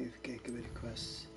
Even kijken bij de quest.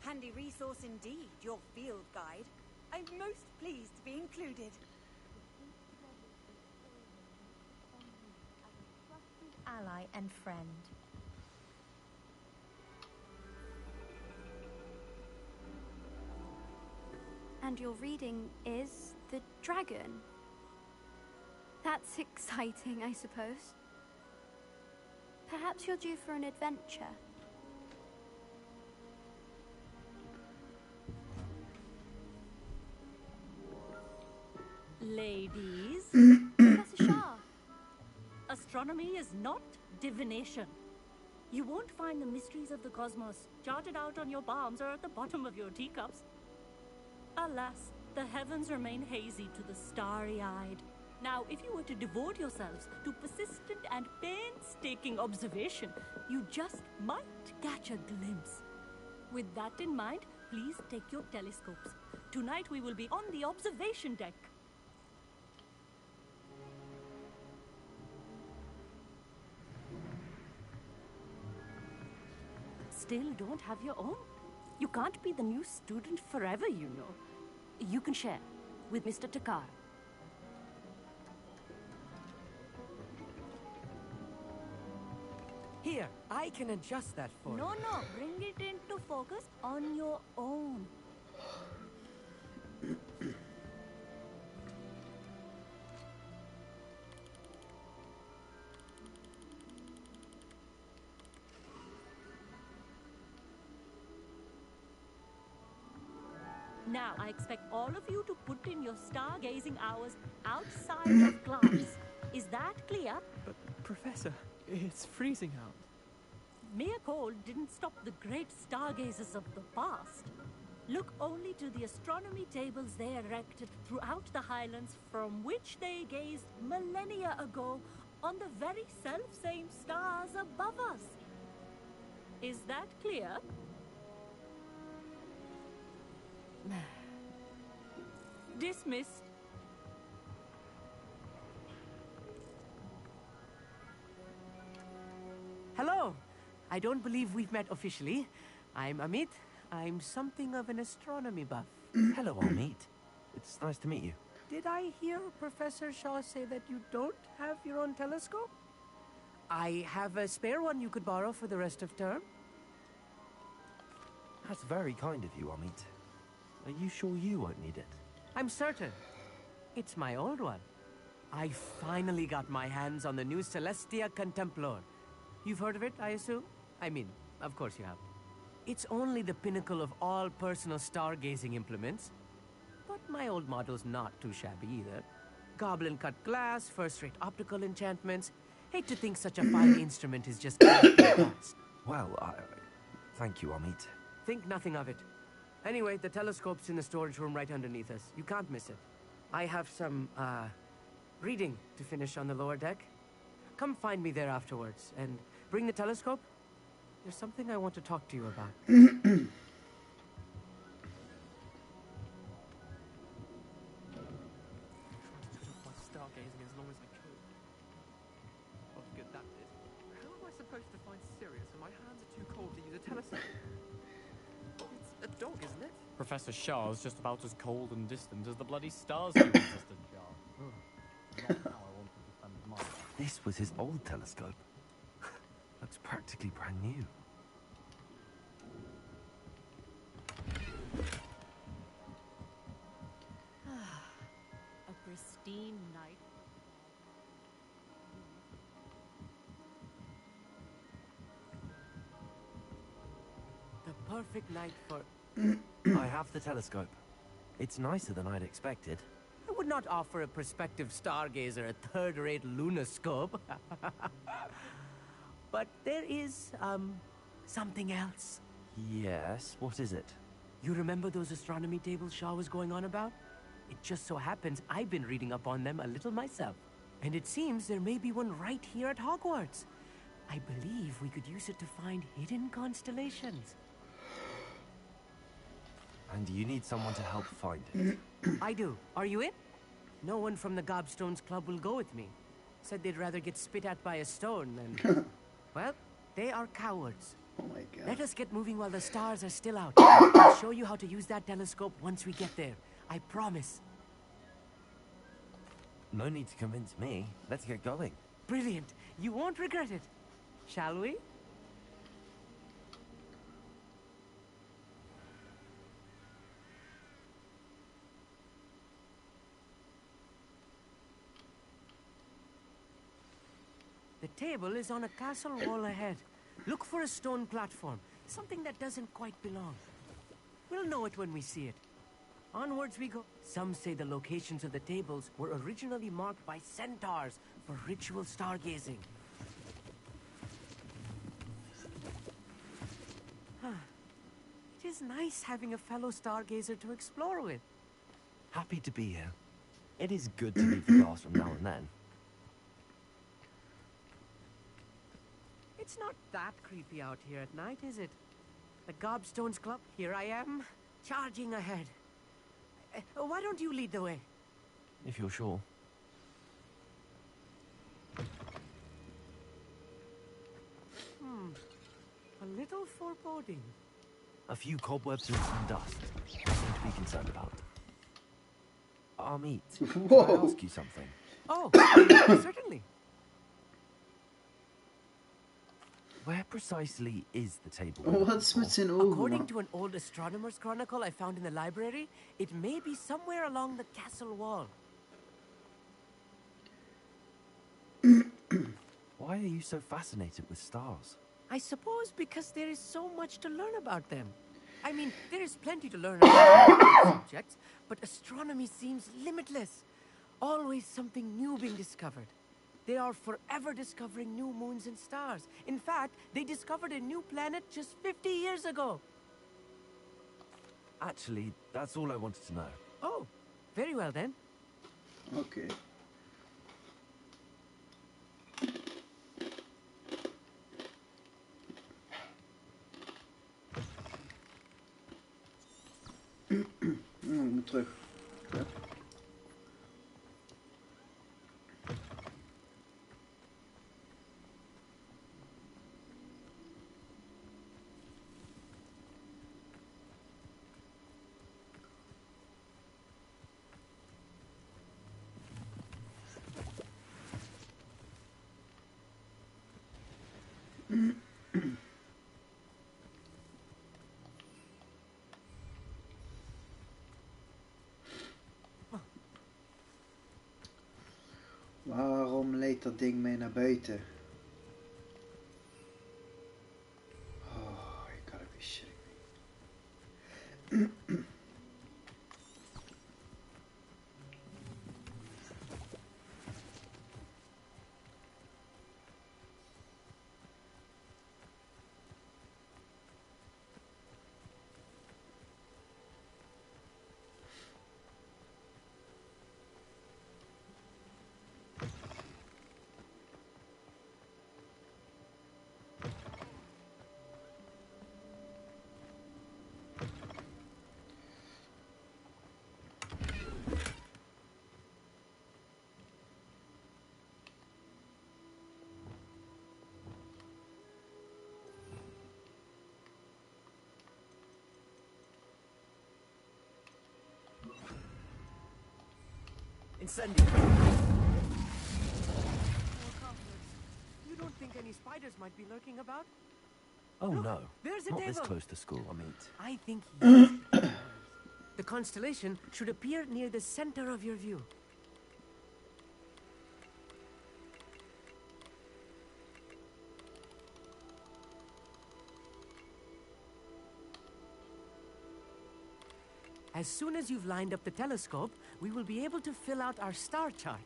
Handy resource indeed, your field guide. I'm most pleased to be included. Ally and friend. And your reading is the dragon. That's exciting, I suppose. Perhaps you're due for an adventure. Ladies, Professor Shah. astronomy is not divination. You won't find the mysteries of the cosmos charted out on your palms or at the bottom of your teacups. Alas, the heavens remain hazy to the starry-eyed. Now, if you were to devote yourselves to persistent and painstaking observation, you just might catch a glimpse. With that in mind, please take your telescopes. Tonight we will be on the observation deck. Still don't have your own? You can't be the new student forever, you know. You can share with Mr. Takar. Here, I can adjust that for you. No, bring it into focus on your own. Now, I expect all of you to put in your stargazing hours outside of class. Is that clear? But, Professor, it's freezing out. Mere cold didn't stop the great stargazers of the past. Look only to the astronomy tables they erected throughout the highlands from which they gazed millennia ago on the very self-same stars above us. Is that clear? Dismissed. Hello. I don't believe we've met officially. I'm Amit. I'm something of an astronomy buff. Hello, Amit. It's nice to meet you. Did I hear Professor Shaw say that you don't have your own telescope? I have a spare one you could borrow for the rest of term. That's very kind of you, Amit. Are you sure you won't need it? I'm certain. It's my old one. I finally got my hands on the new Celestia Contemplor. You've heard of it, I assume? I mean, of course you have. It's only the pinnacle of all personal stargazing implements. But my old model's not too shabby either. Goblin-cut glass, first-rate optical enchantments. Hate to think such a fine instrument is just past. Well, thank you, Amit. Think nothing of it. Anyway, the telescope's in the storage room right underneath us. You can't miss it. I have some, reading to finish on the lower deck. Come find me there afterwards, and bring the telescope. There's something I want to talk to you about. Stargazing as long as I could. What good that did. How am I supposed to find Sirius when my hands are too cold to use a telescope? It's a dog, isn't it? Professor Shah's just about as cold and distant as the bloody stars you existed, Shah. Not how I wanted to spend mine. This was his old telescope. practically brand new. A pristine night. The perfect night for... I have the telescope. It's nicer than I'd expected. I would not offer a prospective stargazer a third-rate lunoscope. But there is, something else. Yes, what is it? You remember those astronomy tables Shaw was going on about? It just so happens I've been reading up on them a little myself. And it seems there may be one right here at Hogwarts. I believe we could use it to find hidden constellations. And you need someone to help find it. I do. Are you in? No one from the Gobstones Club will go with me. Said they'd rather get spit at by a stone than... Well, they are cowards. Oh my god. Let us get moving while the stars are still out. I'll show you how to use that telescope once we get there. I promise. No need to convince me. Let's get going. Brilliant. You won't regret it. Shall we? The table is on a castle wall ahead. Look for a stone platform, something that doesn't quite belong. We'll know it when we see it. Onwards we go. Some say the locations of the tables were originally marked by centaurs for ritual stargazing. It is nice having a fellow stargazer to explore with. Happy to be here. It is good to leave the class from now and then. It's not that creepy out here at night, is it? The Gobstones Club, here I am, charging ahead. Why don't you lead the way? If you're sure. A little foreboding. A few cobwebs and some dust. Nothing to be concerned about. Amit, can I Whoa. ask you something? Oh, certainly. Where precisely is the table? What's met zijn ogen, According man? to an old astronomer's chronicle I found in the library, it may be somewhere along the castle wall. Why are you so fascinated with stars? I suppose because there is so much to learn about them. I mean, there is plenty to learn about other subjects, but astronomy seems limitless. Always something new being discovered. They are forever discovering new moons and stars. In fact, they discovered a new planet just 50 years ago. Actually, that's all I wanted to know. Oh, very well then. Oké. Ik moet terug. Ja. Waarom leed dat ding mee naar buiten? Oh, you gotta be shitting me. Incendio. You don't think think any spiders might be lurking about? Oh Look, no, there's a not table. this close to school, Amit. I think yes. The constellation should appear near the center of your view. As soon as you've lined up the telescope, we will be able to fill out our star chart.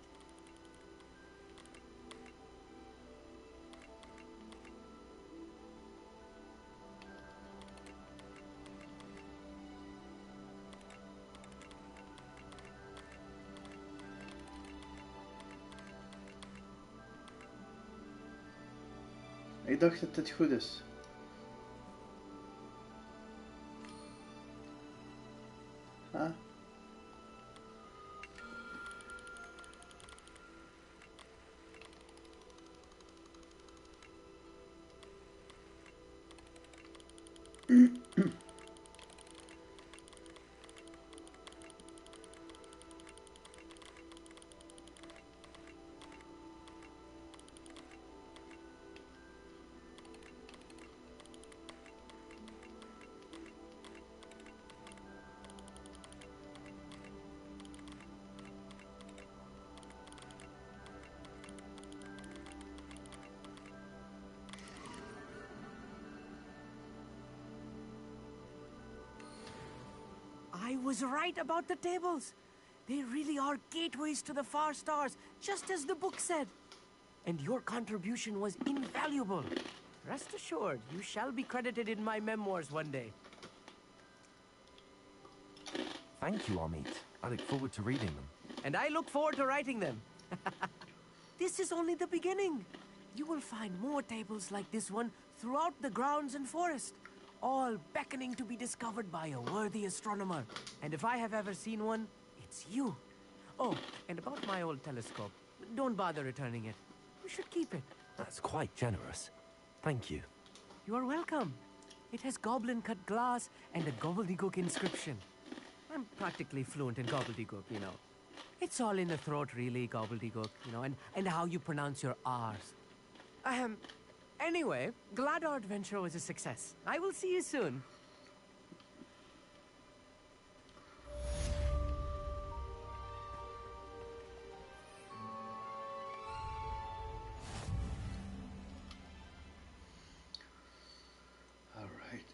Ik dacht dat het goed is. Huh? I was right about the tables. They really are gateways to the far stars, just as the book said. And your contribution was invaluable. Rest assured, you shall be credited in my memoirs one day. Thank you, Amit. I look forward to reading them. And I look forward to writing them. This is only the beginning. You will find more tables like this one throughout the grounds and forest, all beckoning to be discovered by a worthy astronomer. And if I have ever seen one, it's you. Oh, and about my old telescope, don't bother returning it. You should keep it. That's quite generous. Thank you. You are welcome. It has goblin-cut glass and a gobbledygook inscription. I'm practically fluent in gobbledygook, you know. It's all in the throat, really, gobbledygook, you know, and how you pronounce your R's. Anyway, glad our adventure was a success. I will see you soon. All right.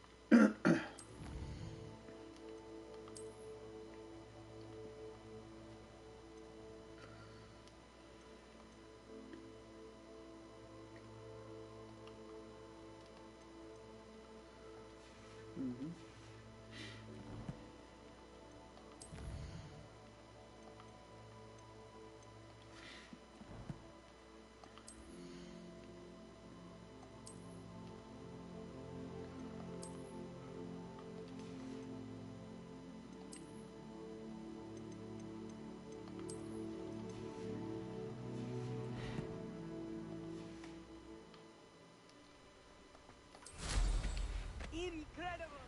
Incredible!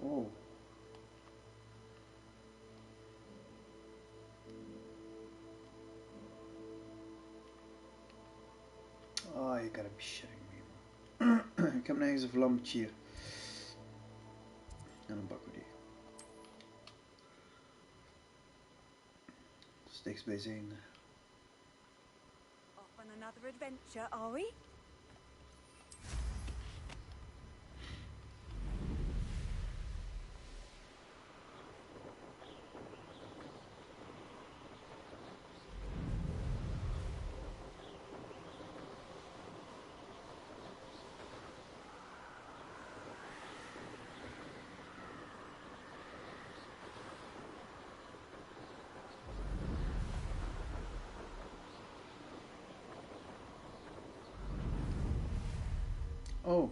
Oh. Oh, you gotta be shitting me. Ik heb nergens een vlammetje hier. En een bakkerie. Steeks bij zijn. Off on another adventure, are we? Oh.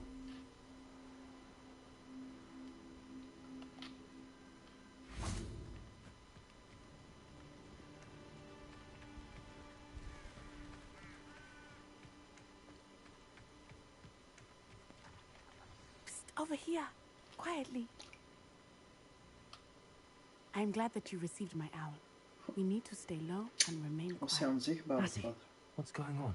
Over here, quietly. I am glad that you received my owl. We need to stay low and remain Of quiet. zij onzichtbaar of Natty, wat? what's going on?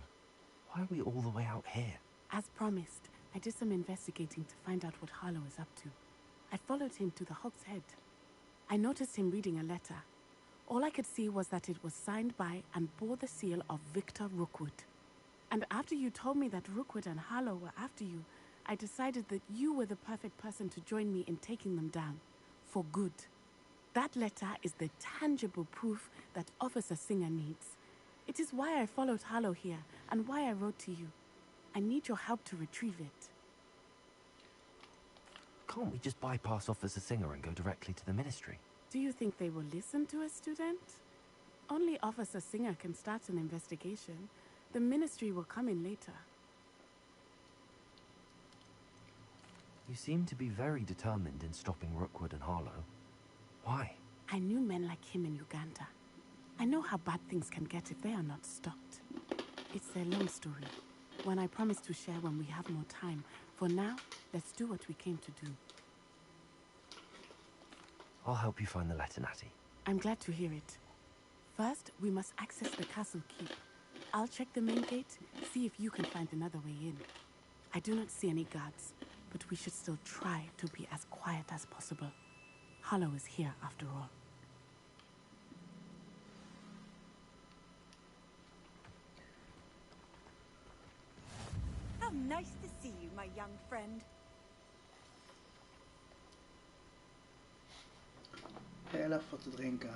Why are we all the way out here? As promised, I did some investigating to find out what Harlow is up to. I followed him to the Hog's Head. I noticed him reading a letter. All I could see was that it was signed by and bore the seal of Victor Rookwood. And after you told me that Rookwood and Harlow were after you, I decided that you were the perfect person to join me in taking them down. For good. That letter is the tangible proof that Officer Singer needs. It is why I followed Harlow here and why I wrote to you. I need your help to retrieve it. Can't we just bypass Officer Singer and go directly to the Ministry? Do you think they will listen to a student? Only Officer Singer can start an investigation. The Ministry will come in later. You seem to be very determined in stopping Rookwood and Harlow. Why? I knew men like him in Uganda. I know how bad things can get if they are not stopped. It's a long story. One I promise to share when we have more time. For now, let's do what we came to do. I'll help you find the letter, Natty. I'm glad to hear it. First, we must access the castle keep. I'll check the main gate, see if you can find another way in. I do not see any guards, but we should still try to be as quiet as possible. Harlow is here after all. How nice to see you, my young friend. Heel even wat te drinken.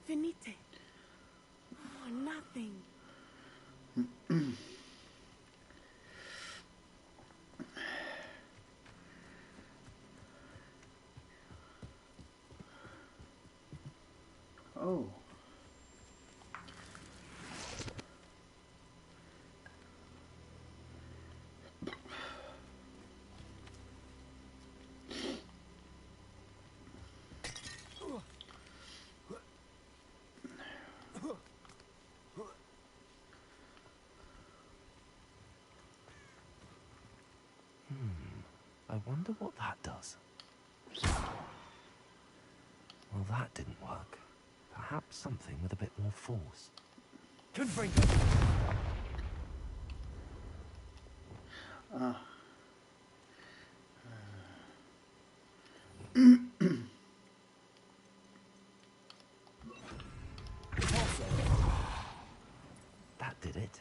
Venite. Oh, nothing. Oh. I wonder what that does. Well, that didn't work. Perhaps something with a bit more force. Confringo! Ah. That did it.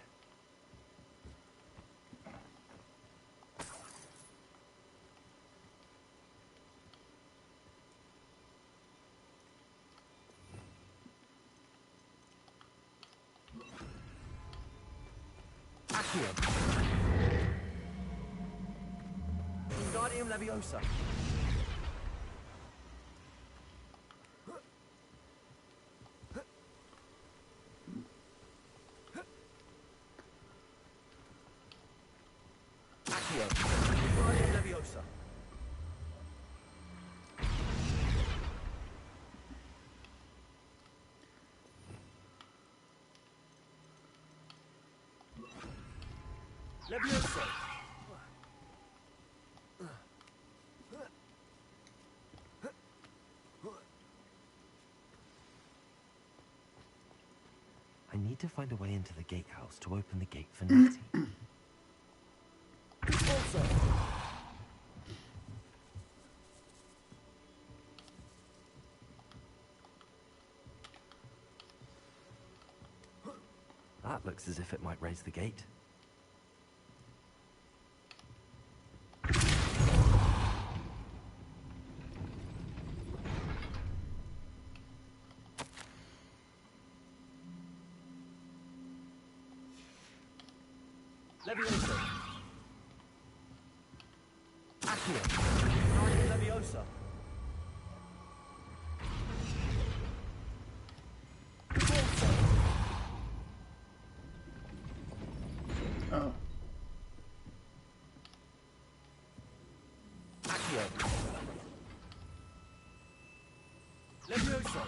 Accio. Wingardium Leviosa. Accio. Wingardium Leviosa. Leviosa. I need to find a way into the gatehouse to open the gate for Natty. That looks as if it might raise the gate. Leviosa. Accio. Wingardium Leviosa. Oh. Accio. Leviosa.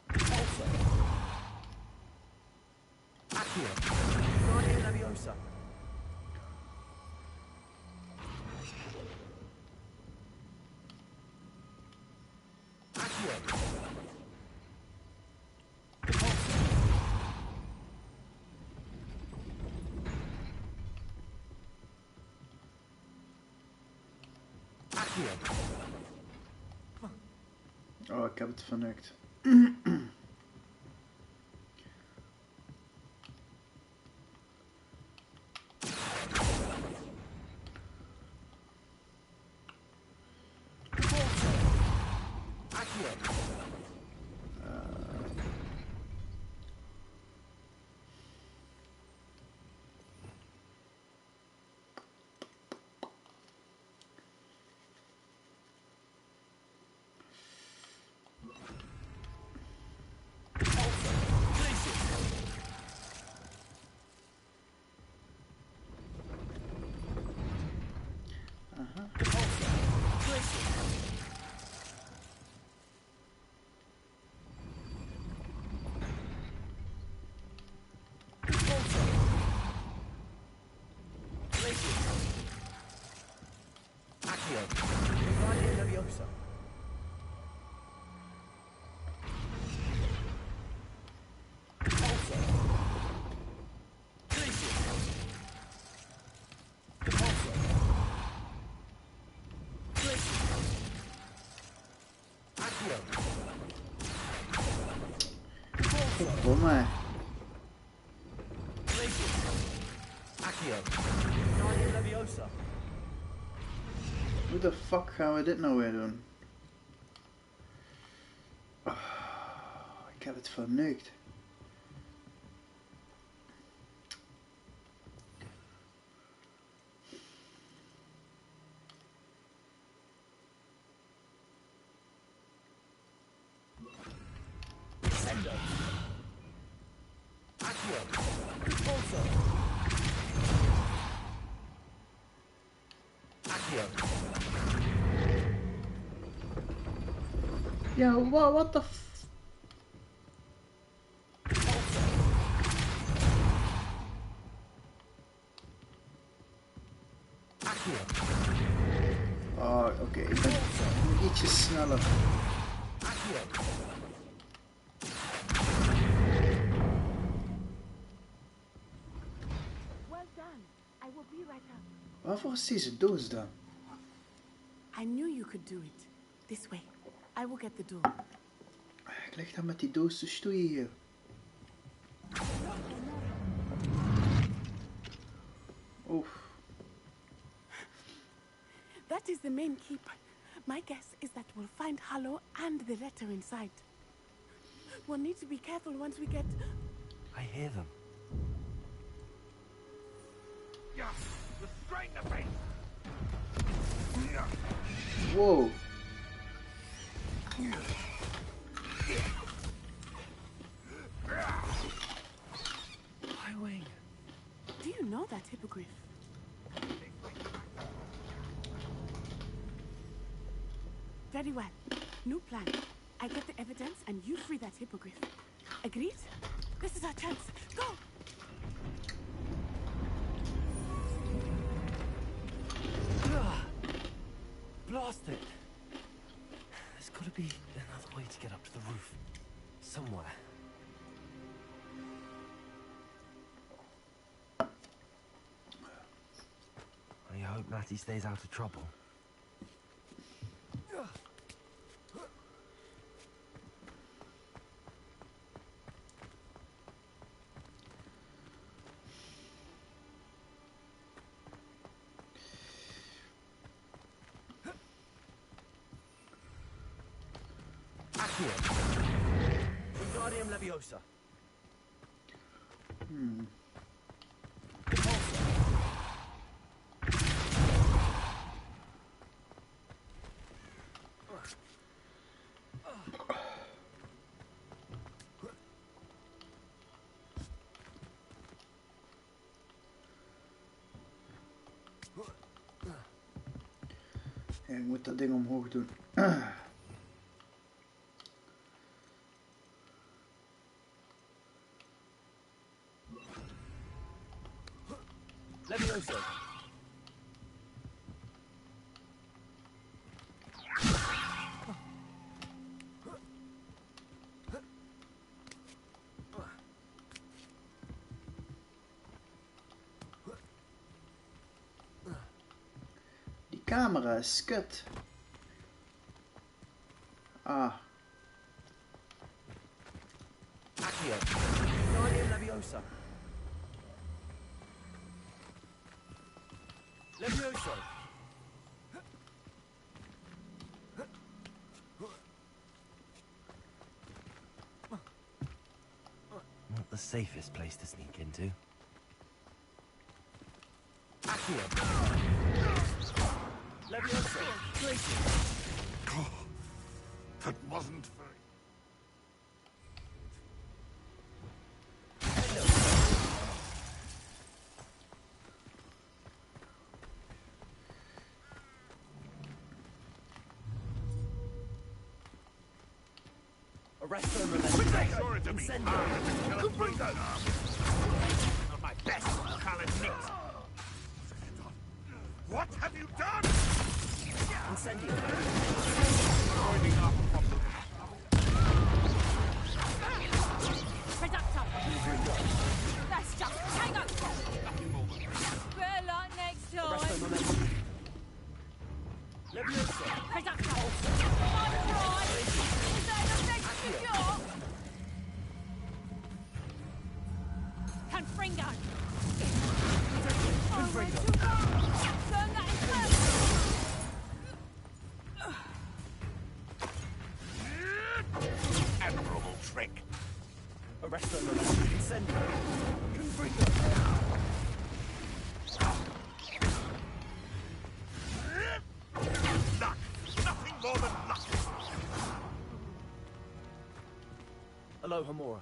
Repulsor. Accio. Wingardium Leviosa. Accio. Repulsor. Accio. Oh, ik heb het verneukt. Wingardium Leviosa. Repulsor. Glacius. Repulsor. Glacius. Accio. Repulsor. Domme. Glacius. Accio. Wingardium Leviosa. Hoe de fuck gaan we dit nou weer doen? Oh, ik heb het verneukt. Sendo. Accio. Repulsor. Accio. Yo, what the f... Oh, oké. Ik ben ietsje sneller. Well done. I will be right up. Waarvoor is deze doos dan? I knew you could do it. This way. I will get the door. Ik lig daar met die doos te stoeien hier. Oef. That is the main keep. My guess is that we'll find Harlow and the letter inside. We'll need to be careful once we get... I hear them. Yeah, restrain the beast. Wow. Highwing. Do you know that hippogriff? Very well. New plan. I get the evidence and you free that hippogriff. Agreed? This is our chance. Go! Blast it! There's got to be another way to get up to the roof. Somewhere. I hope Matty stays out of trouble. Wingardium Leviosa. Ja, ik moet dat ding omhoog doen. Leviosa. Die camera is kut. Ah. Accio. Wingardium Leviosa. Leviosa. Not the safest place to sneak into. Accio. Leviosa. Glacier. That wasn't very... Arresto Memento. Sure to me. Incendio. Not my best colored nicks. What have you done? Incendio. Avoiding our problem. Producto. Let's just hang up. Good luck next Arresto time. Memento. Leviosa. Producto. I'm right. Is that the next job? Confringo. Learn that in first. Admirable trick. Arresto Memento. Incendio. Confringo. Luck. Nothing more than luck. Alohomora.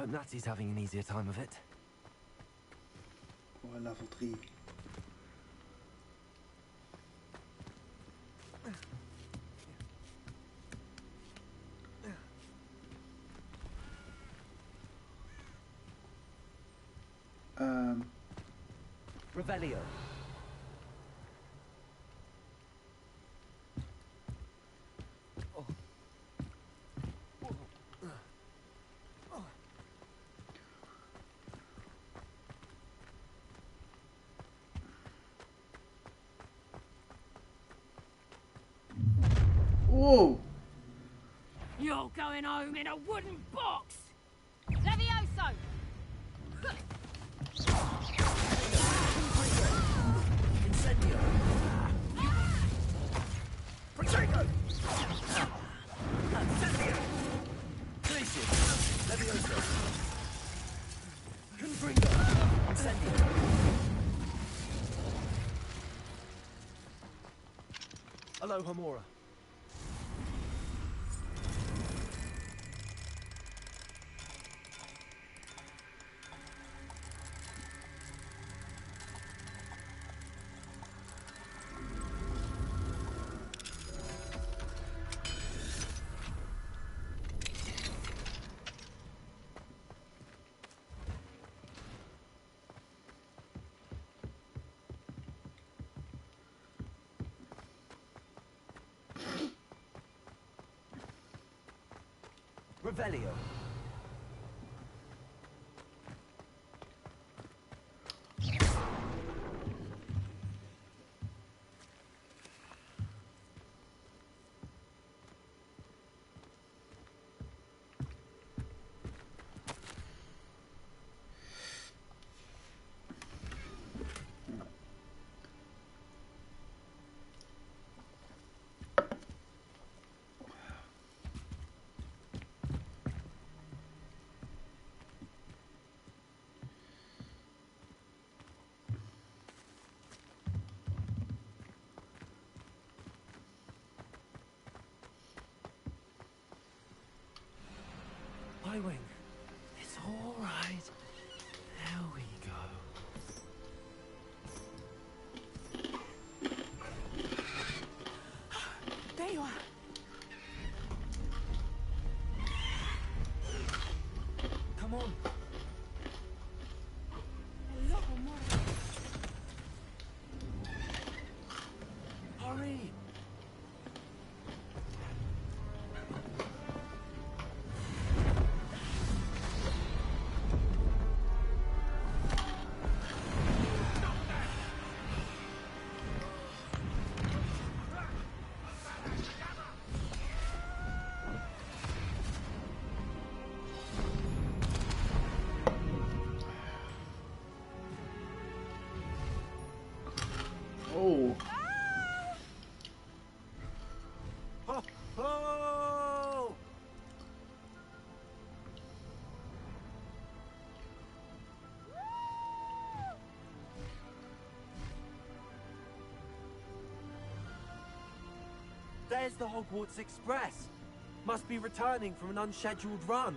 hope Natsy's having an easier time of it. Or level 3. Revelio. Whoa! You're going home in a wooden box! Levioso! Incendio. Protego. Incendio. Glacius. Levioso. Confringo. Incendio. Aloha Mora. Revelio. Wing. It's all right. There we go. There you are. Come on. Hello, Mora. Hurry. Oh. Ho, ho! There's the Hogwarts Express. Must be returning from an unscheduled run.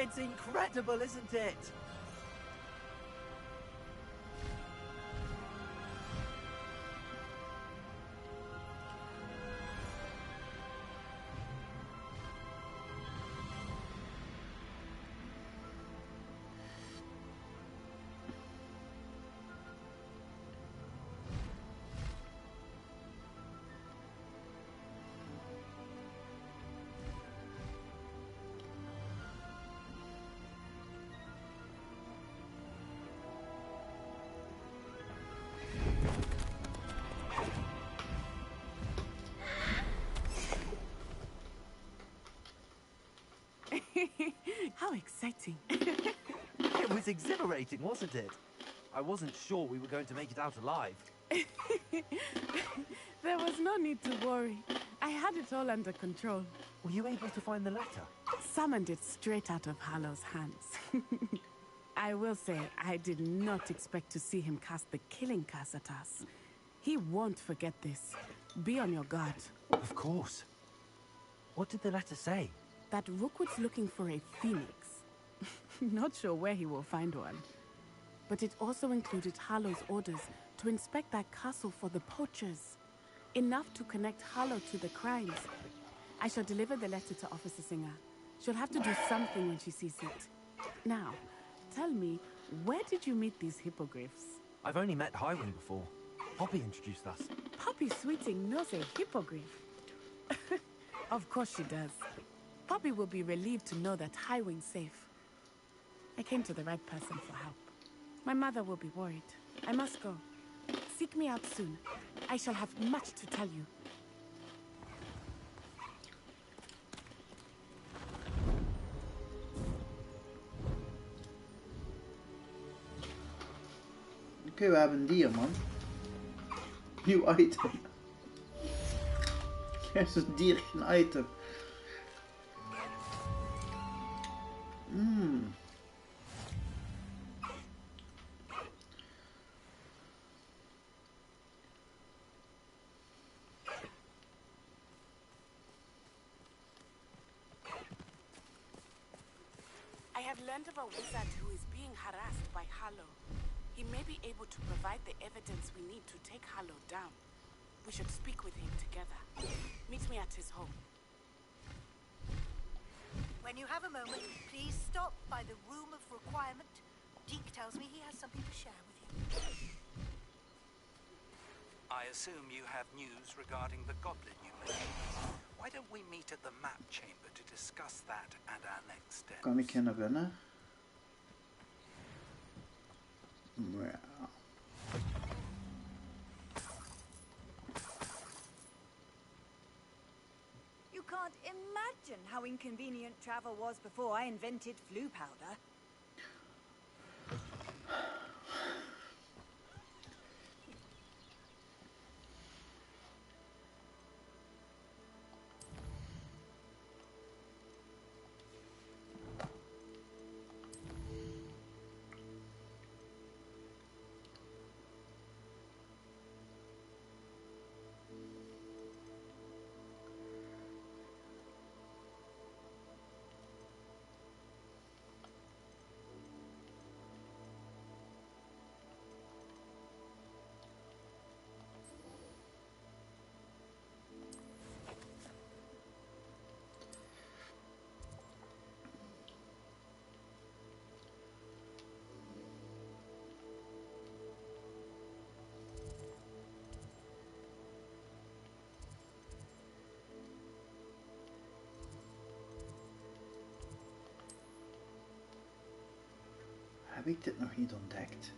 It's incredible, isn't it? How exciting. It was exhilarating, wasn't it? I wasn't sure we were going to make it out alive. There was no need to worry. I had it all under control. Were you able to find the letter? Summoned it straight out of Harlow's hands. I will say, I did not expect to see him cast the killing curse at us. He won't forget this. Be on your guard. Of course. What did the letter say? That Rookwood's looking for a phoenix. Not sure where he will find one. But it also included Harlow's orders to inspect that castle for the poachers. Enough to connect Harlow to the crimes. I shall deliver the letter to Officer Singer. She'll have to do something when she sees it. Now, tell me, where did you meet these hippogriffs? I've only met Highwing before. Poppy introduced us. Poppy Sweeting knows a hippogriff. Of course she does. Poppy will be relieved to know that Highwing's safe. I came to the right person for help. My mother will be worried. I must go. Seek me out soon. I shall have much to tell you. Oké, we hebben een dier, man. Nieuw item. Er is een dier, geen item. I have learned of a wizard who is being harassed by Harlow. He may be able to provide the evidence we need to take Harlow down. We should speak with him together. Meet me at his home. When you have a moment, please stop by the Room of Requirement. Deke tells me he has something to share with you. I assume you have news regarding the goblin you mentioned. Why don't we meet at the map chamber to discuss that and our next steps? Kan ik hier naar binnen? Ja. You can't imagine how inconvenient travel was before I invented flu powder. Heb ik dit nog niet ontdekt?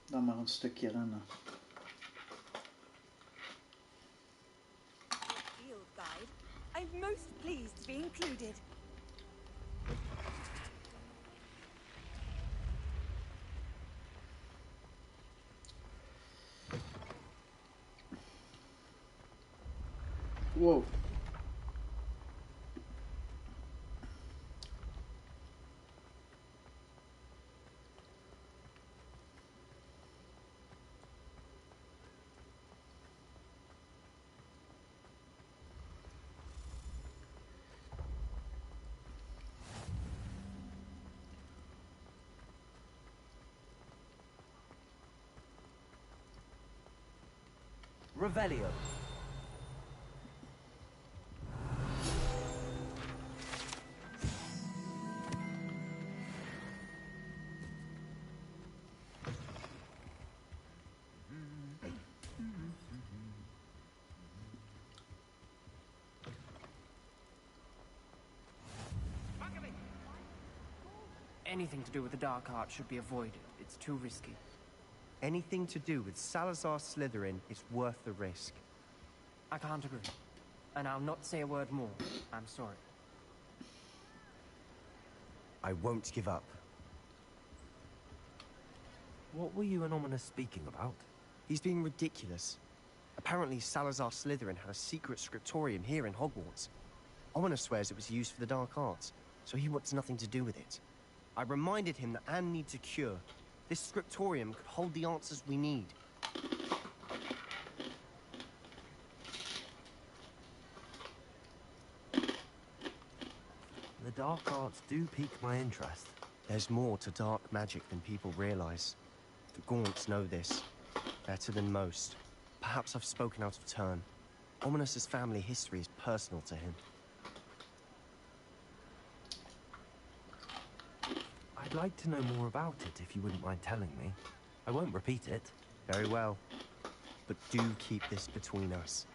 Dan maar een stukje rennen. Field guide. I'm most pleased to be included. Whoa. Revelio. Anything to do with the dark arts should be avoided. It's too risky. Anything to do with Salazar Slytherin is worth the risk. I can't agree. And I'll not say a word more. I'm sorry. I won't give up. What were you and Ominous speaking about? He's being ridiculous. Apparently Salazar Slytherin had a secret scriptorium here in Hogwarts. Ominous swears it was used for the dark arts, so he wants nothing to do with it. I reminded him that Anne needs a cure. This scriptorium could hold the answers we need. The dark arts do pique my interest. There's more to dark magic than people realize. The Gaunts know this. Better than most. Perhaps I've spoken out of turn. Ominous's family history is personal to him. I'd like to know more about it, if you wouldn't mind telling me. I won't repeat it. Very well. But do keep this between us.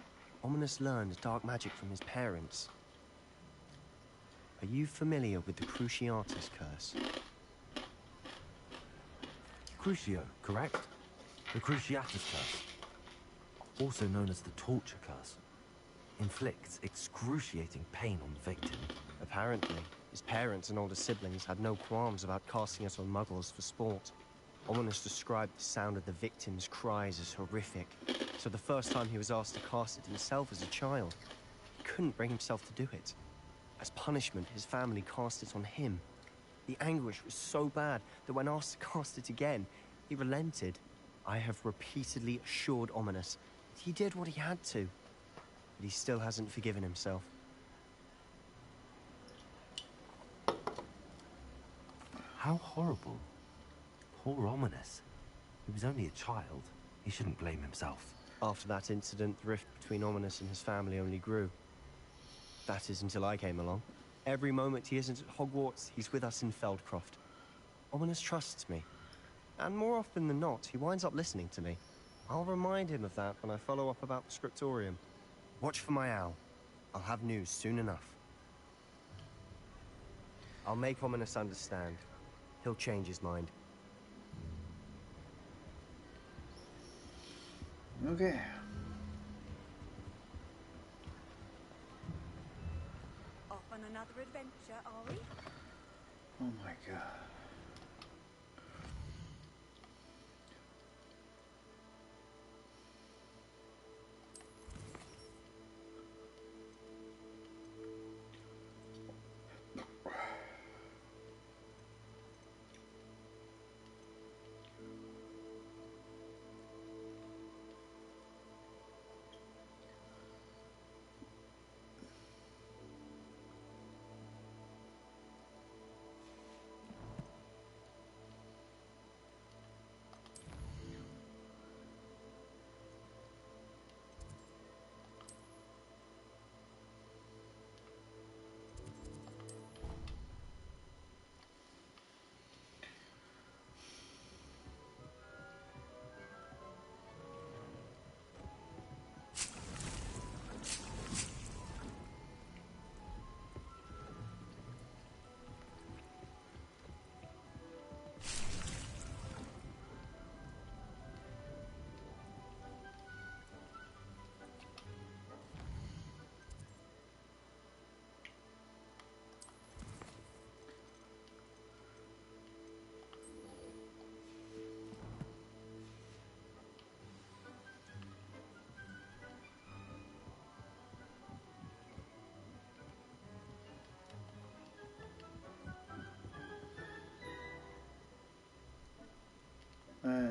Ominous learned dark magic from his parents. Are you familiar with the Cruciatus curse? Crucio, correct? The Cruciatus curse. Also known as the torture curse. Inflicts excruciating pain on the victim. Apparently. His parents and older siblings had no qualms about casting us on muggles for sport. Ominous described the sound of the victim's cries as horrific, so the first time he was asked to cast it himself as a child, he couldn't bring himself to do it. As punishment, his family cast it on him. The anguish was so bad that when asked to cast it again, he relented. I have repeatedly assured Ominous that he did what he had to, but he still hasn't forgiven himself. How horrible. Poor Ominous. He was only a child. He shouldn't blame himself. After that incident, the rift between Ominous and his family only grew. That is until I came along. Every moment he isn't at Hogwarts, he's with us in Feldcroft. Ominous trusts me. And more often than not, he winds up listening to me. I'll remind him of that when I follow up about the scriptorium. Watch for my owl. I'll have news soon enough. I'll make Ominous understand. He'll change his mind. Okay. Off on another adventure, are we? Oh my god.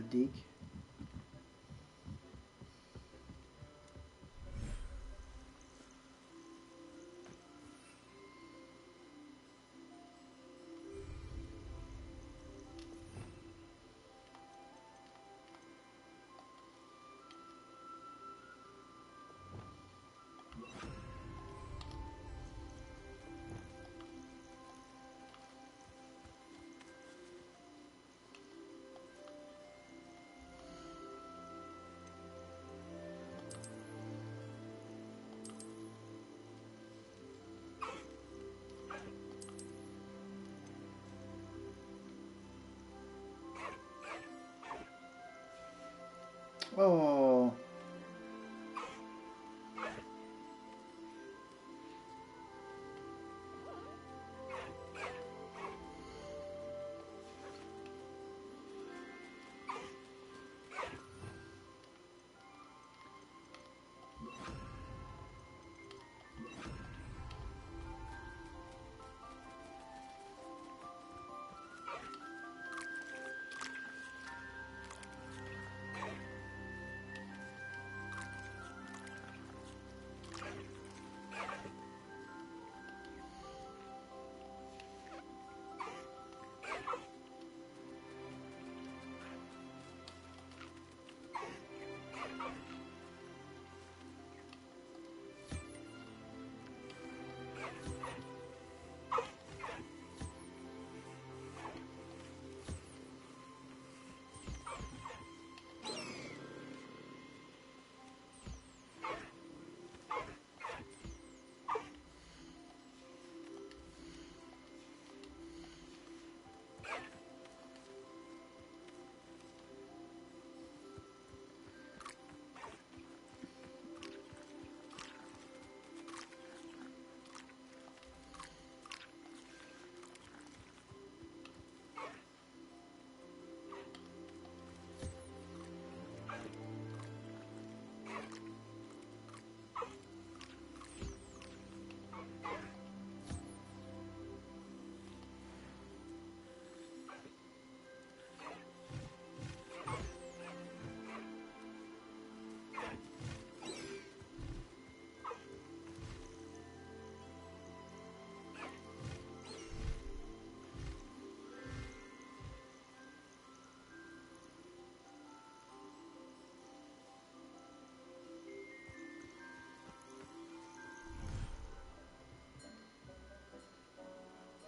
Deke. Oh.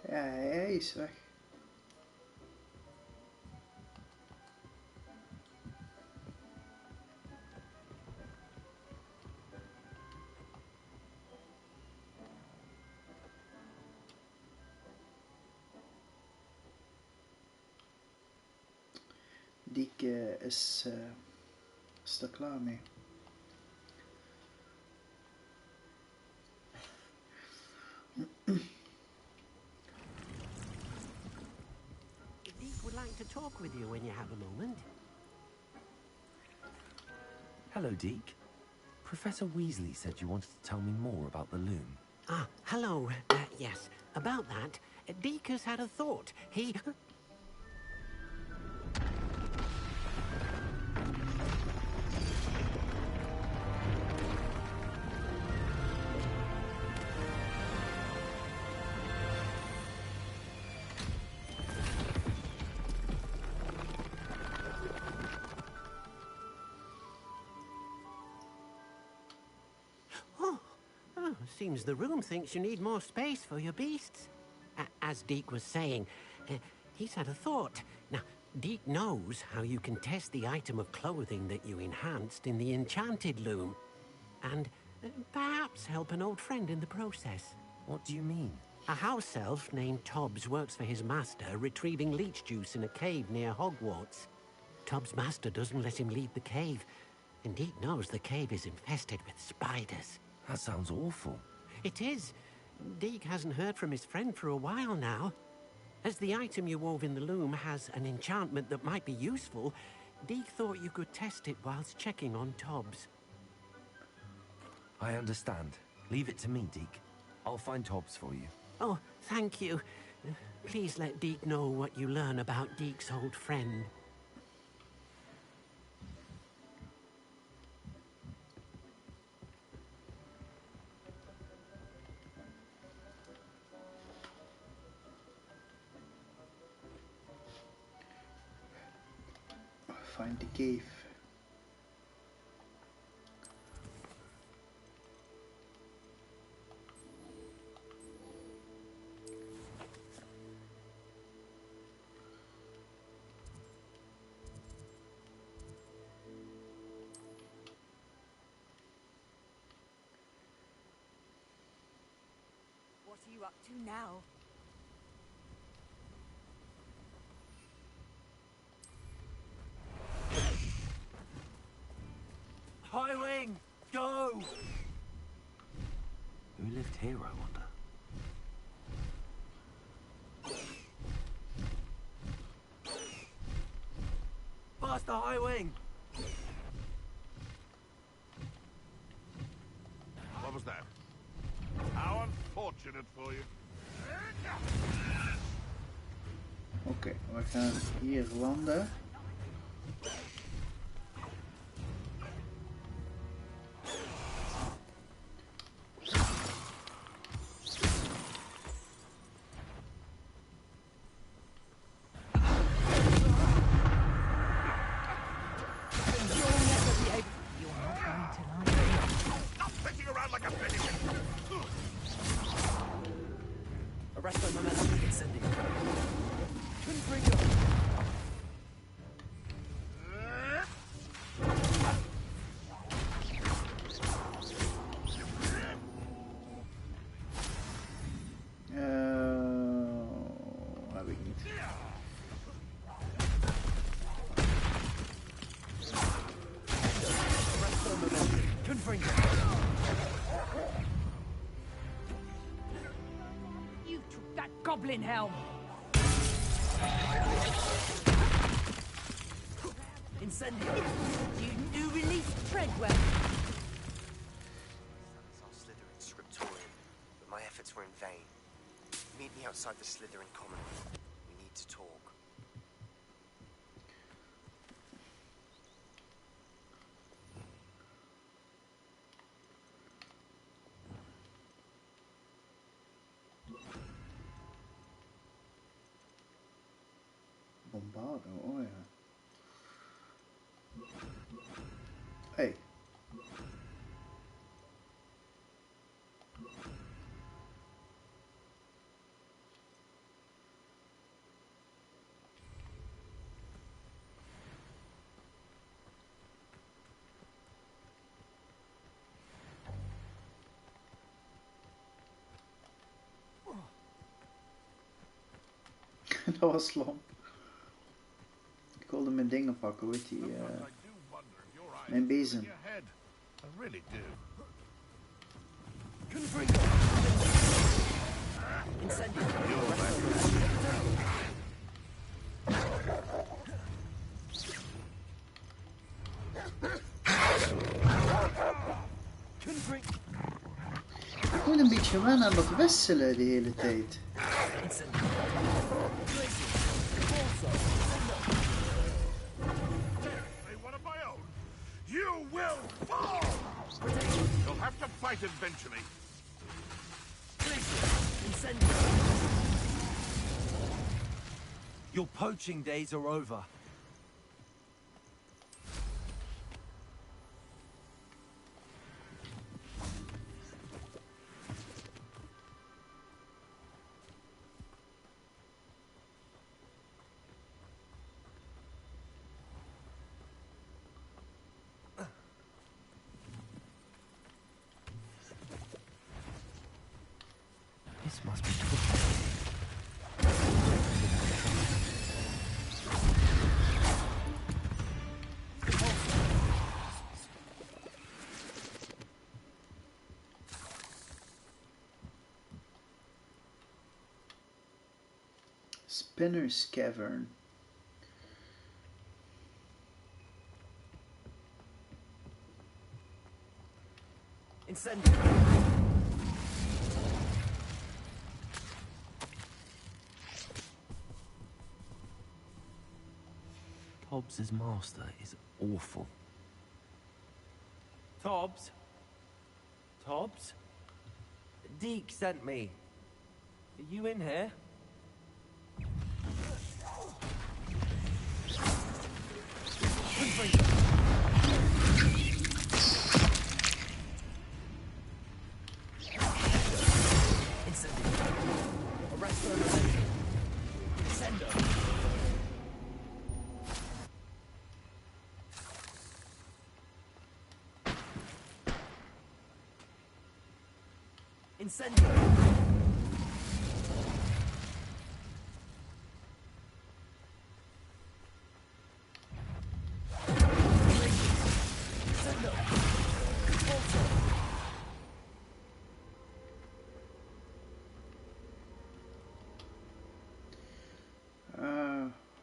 Ja, hij is weg. Deke is er klaar mee. Deke would like to talk with you when you have a moment. Hello, Deke. Professor Weasley said you wanted to tell me more about the loom. Ah, hello. Yes, about that. Deke has had a thought. He... Seems the room thinks you need more space for your beasts. As Deke was saying, he's had a thought. Now, Deke knows how you can test the item of clothing that you enhanced in the enchanted loom. And perhaps help an old friend in the process. What do you mean? A house elf named Tobbs works for his master, retrieving leech juice in a cave near Hogwarts. Tobbs' master doesn't let him leave the cave, and Deke knows the cave is infested with spiders. That sounds awful. It is. Deke hasn't heard from his friend for a while now. As the item you wove in the loom has an enchantment that might be useful, Deke thought you could test it whilst checking on Tobbs. I understand. Leave it to me, Deke. I'll find Tobbs for you. Oh, thank you. Please let Deke know what you learn about Deke's old friend. find the cave. What are you up to now? High Wing, go! Who lived here, I wonder? Faster, High Wing! What was that? How unfortunate for you. Oké, we gaan hier landen. Arrest my momentum. Incendio. Twin Freak. Heb ik niet. You took that goblin helm. Incendio. You released Treadwell. Our Slytherin scriptorium, but my efforts were in vain. Meet me outside the Slytherin common room. We need to talk. Bombardo, oh ja. Hey. Dat was slom. Ik wilde mijn dingen pakken, hoe heet die? Mijn bezem. I really do. Ik moet een beetje wennen aan dat wisselen de hele tijd. You will fall! You'll have to fight eventually. Your poaching days are over. This must be Spinner's Cavern. Incendio. Hobbs's master is awful. Tobbs? Tobbs? Deke sent me. Are you in here? Incendio!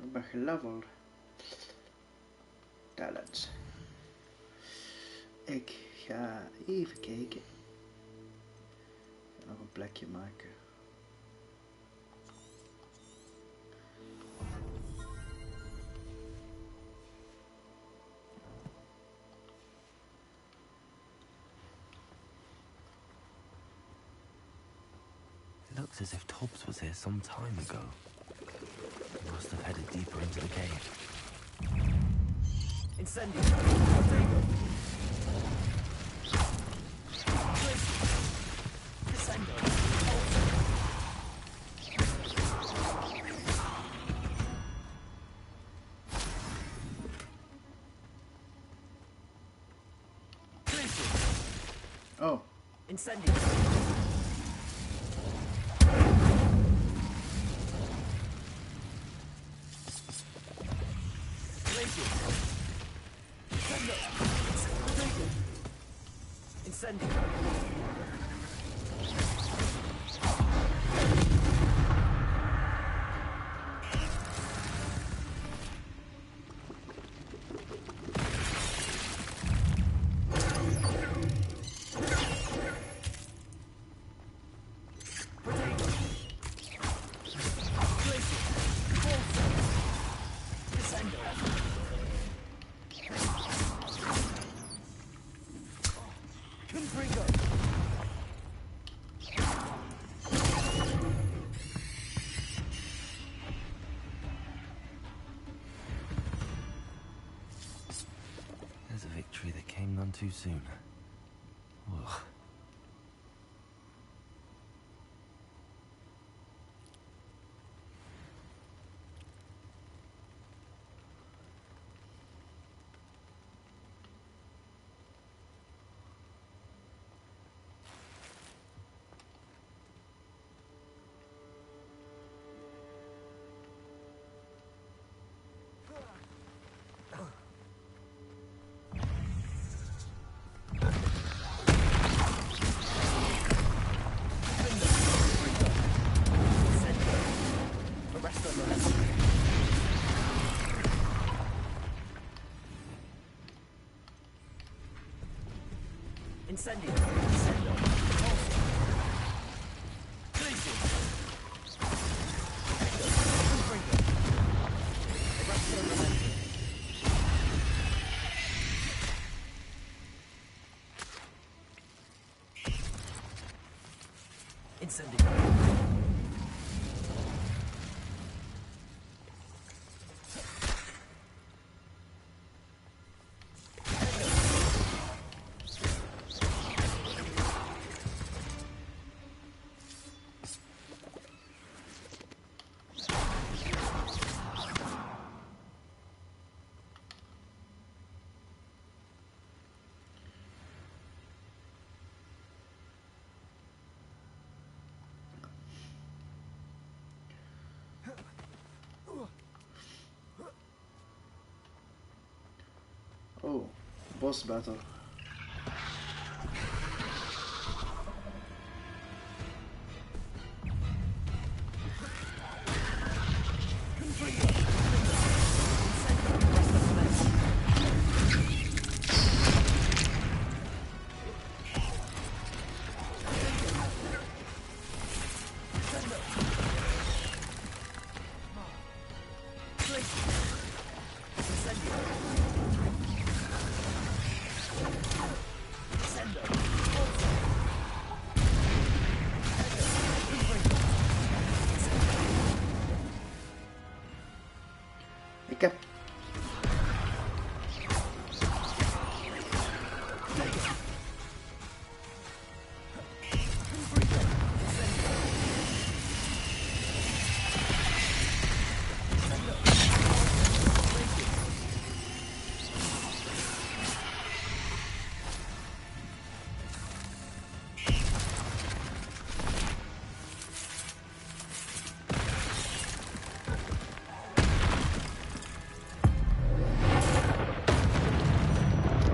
Ik ben geleveld. Talents. Ik ga even kijken. Ik ga nog een plekje maken. Looks as if Tobbs was here some time ago. He must have headed deeper into the cave. Incendio! Oh. Incendio! Incendio! There's a victory that came none too soon. Ugh. Incendio! Incendio! Incendio! Oh, boss battle.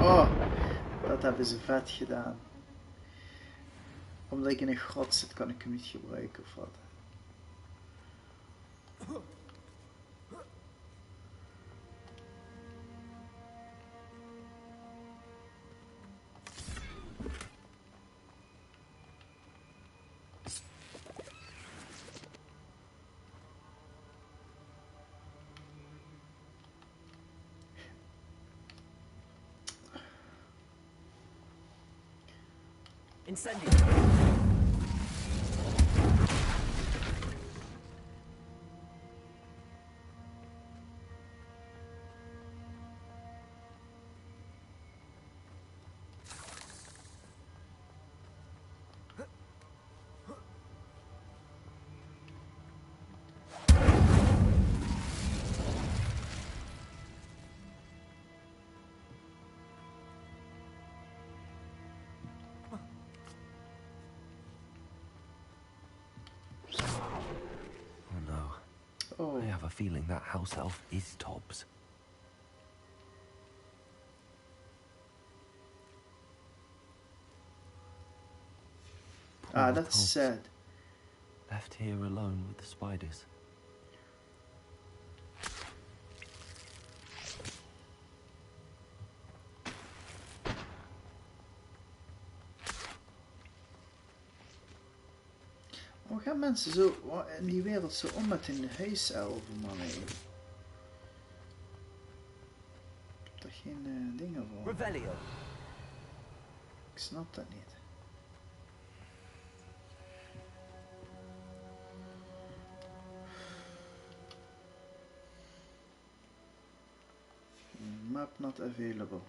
Oh, dat hebben ze vet gedaan. Omdat ik in een grot zit, kan ik hem niet gebruiken of wat. Incendio. Oh. I have a feeling that house elf is Tobbs. Ah, that's sad. Left here alone with the spiders. Hoe gaan mensen zo in die wereld zo om met hun huiselfen, man? Ik heb daar geen dingen voor. Revelio. Ik snap dat niet. Map not available.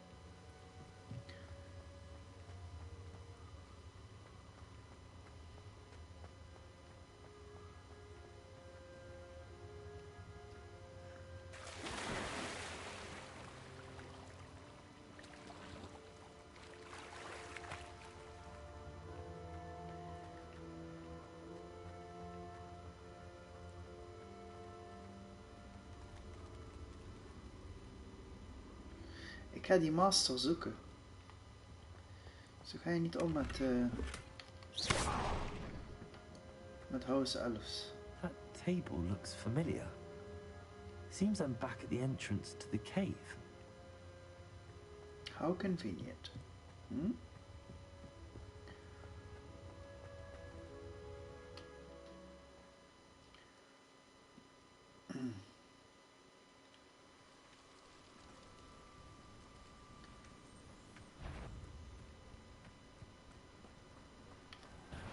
Ik ga die master zoeken. Zo ga je niet om met house elves. That table looks familiar. Seems I'm back at the entrance to the cave. How convenient. Hmm?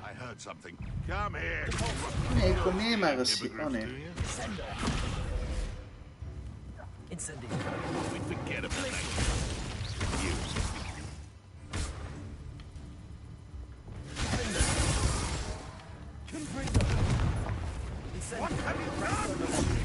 I heard something. Come here. Nee, kom mee maar eens. Oh nee. Incendio. We forget about that. You. What have you done?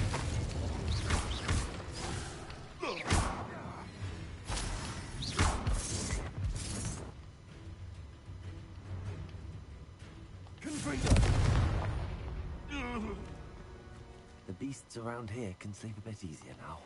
The beasts around here can sleep a bit easier now.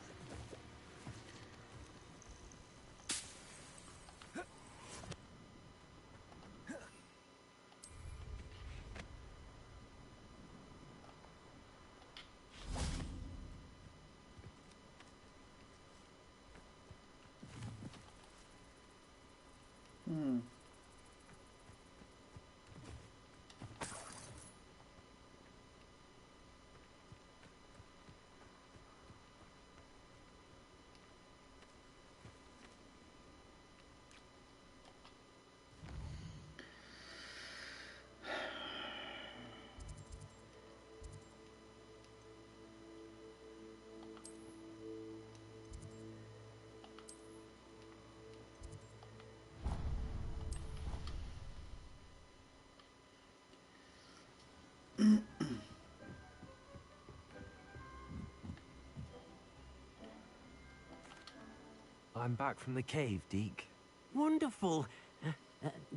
I'm back from the cave, Deke. Wonderful.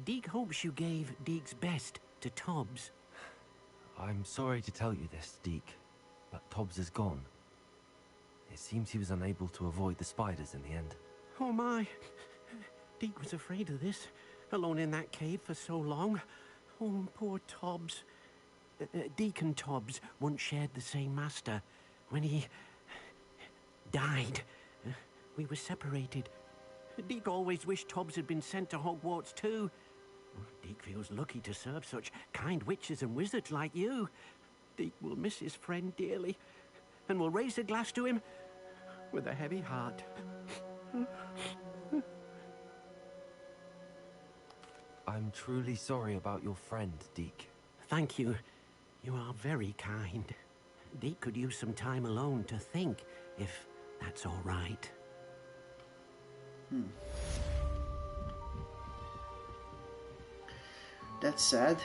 Deke hopes you gave Deke's best to Tobbs. I'm sorry to tell you this, Deke, but Tobbs is gone. It seems he was unable to avoid the spiders in the end. Oh my. Deke was afraid of this, alone in that cave for so long. Oh, poor Tobbs. Deacon Tobbs once shared the same master. When he died, we were separated. Deke always wished Tobbs had been sent to Hogwarts too. Deke feels lucky to serve such kind witches and wizards like you. Deke will miss his friend dearly, and will raise a glass to him with a heavy heart. I'm truly sorry about your friend, Deke. Thank you. You are very kind. Deke could use some time alone to think, if that's all right. That's sad.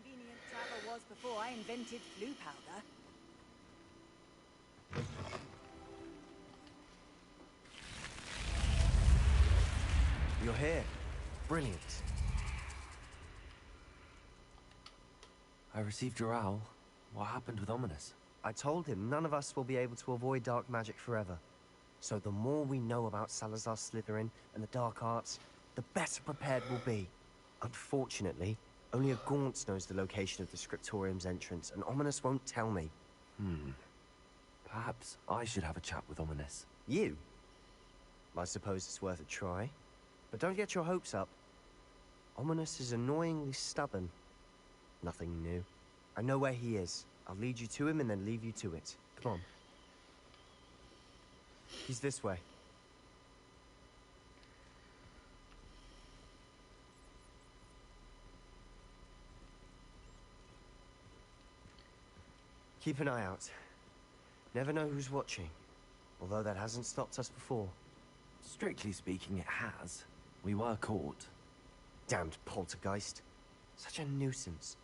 Convenient travel was before I invented flu powder. You're here. Brilliant. I received your owl. What happened with Ominous? I told him none of us will be able to avoid dark magic forever. So the more we know about Salazar Slytherin and the dark arts, the better prepared we'll be. Unfortunately, only a Gaunt knows the location of the Scriptorium's entrance, and Ominous won't tell me. Perhaps I should have a chat with Ominous. You? I suppose it's worth a try. But don't get your hopes up. Ominous is annoyingly stubborn. Nothing new. I know where he is. I'll lead you to him and then leave you to it. Come on. He's this way. Keep an eye out. Never know who's watching. Although that hasn't stopped us before. Strictly speaking, it has. We were caught. Damned poltergeist. Such a nuisance.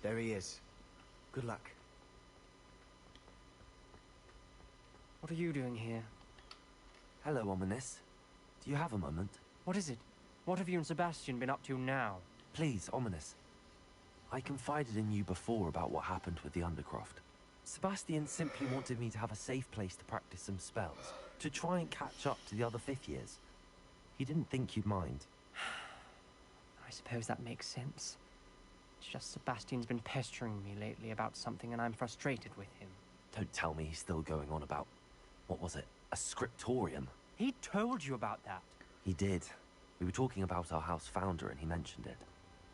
There he is. Good luck. What are you doing here? Hello, Ominous. Do you have a moment? What is it? What have you and Sebastian been up to now? Please, Ominous. I confided in you before about what happened with the Undercroft. Sebastian simply wanted me to have a safe place to practice some spells, to try and catch up to the other fifth years. He didn't think you'd mind. I suppose that makes sense. It's just Sebastian's been pestering me lately about something and I'm frustrated with him. Don't tell me he's still going on about, what was it, a scriptorium? He told you about that. He did. We were talking about our house founder and he mentioned it.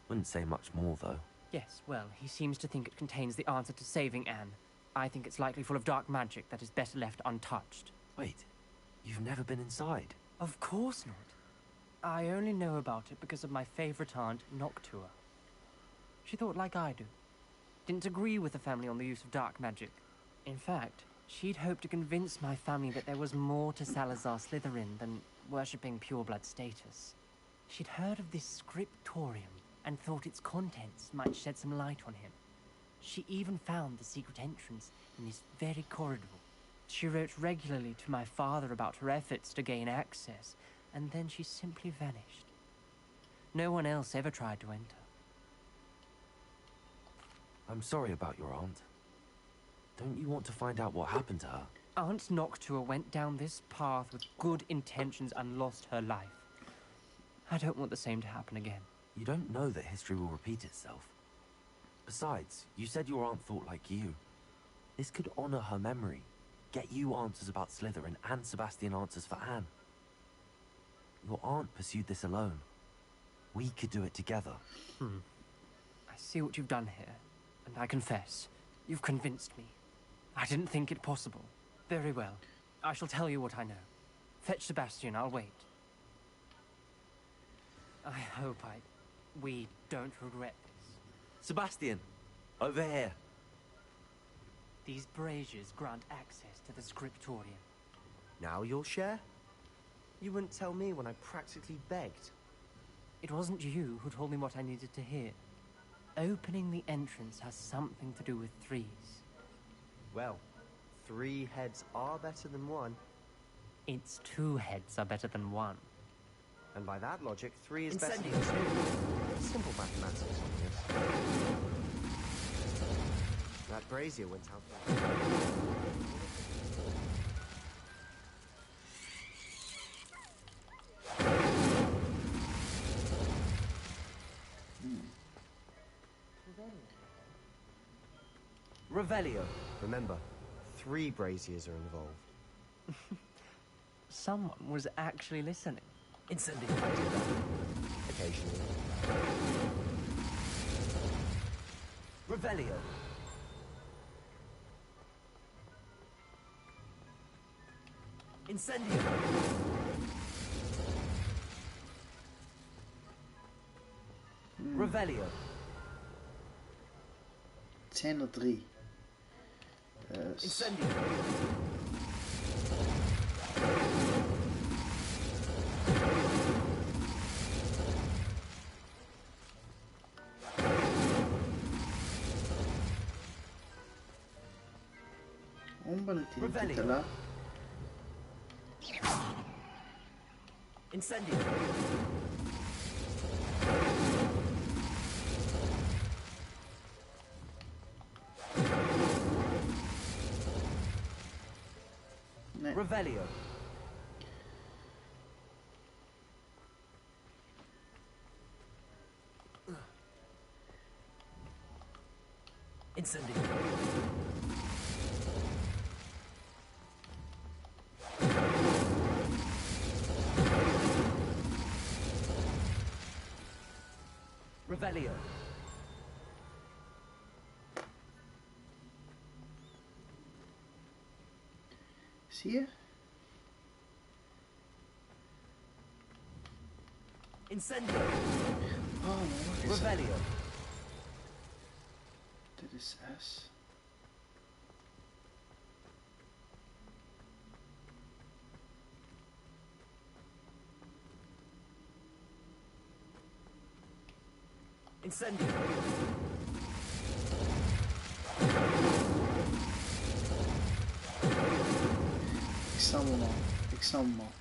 Wouldn't say much more, though. Yes, well, he seems to think it contains the answer to saving Anne. I think it's likely full of dark magic that is better left untouched. Wait, you've never been inside? Of course not. I only know about it because of my favorite aunt, Noctua. She thought like I do. Didn't agree with the family on the use of dark magic. In fact, she'd hoped to convince my family that there was more to Salazar Slytherin than worshipping pureblood status. She'd heard of this scriptorium and thought its contents might shed some light on him. She even found the secret entrance in this very corridor. She wrote regularly to my father about her efforts to gain access, and then she simply vanished. No one else ever tried to enter. I'm sorry about your aunt. Don't you want to find out what happened to her? Aunt Noctua went down this path with good intentions and lost her life. I don't want the same to happen again. You don't know that history will repeat itself. Besides, you said your aunt thought like you. This could honor her memory. Get you answers about Slytherin and Sebastian answers for Anne. Your aunt pursued this alone. We could do it together. I see what you've done here, and I confess, you've convinced me. I didn't think it possible. Very well. I shall tell you what I know. Fetch Sebastian, I'll wait. I hope we don't regret this. Sebastian! Over here! These braziers grant access to the scriptorium. Now you'll share? You wouldn't tell me when I practically begged. It wasn't you who told me what I needed to hear. Opening the entrance has something to do with threes. Well, 3 heads are better than 1. It's 2 heads are better than 1. And by that logic, 3 is Incendio. better than 2. Simple mathematics on this. That brazier went out. Revelio. Remember, 3 braziers are involved. Someone was actually listening. Incendio. Occasionally. Revelio. Incendio. Revelio. Het zijn er 3. Dus... Incendio. Revelio. Incendio. Nee. Revelio. Incendio. Revelio. Zie je? Incendio. Oh, maar wacht eens. Revelio. Dit is S. Incendio. Ik snap hem al. Ik snap hem al.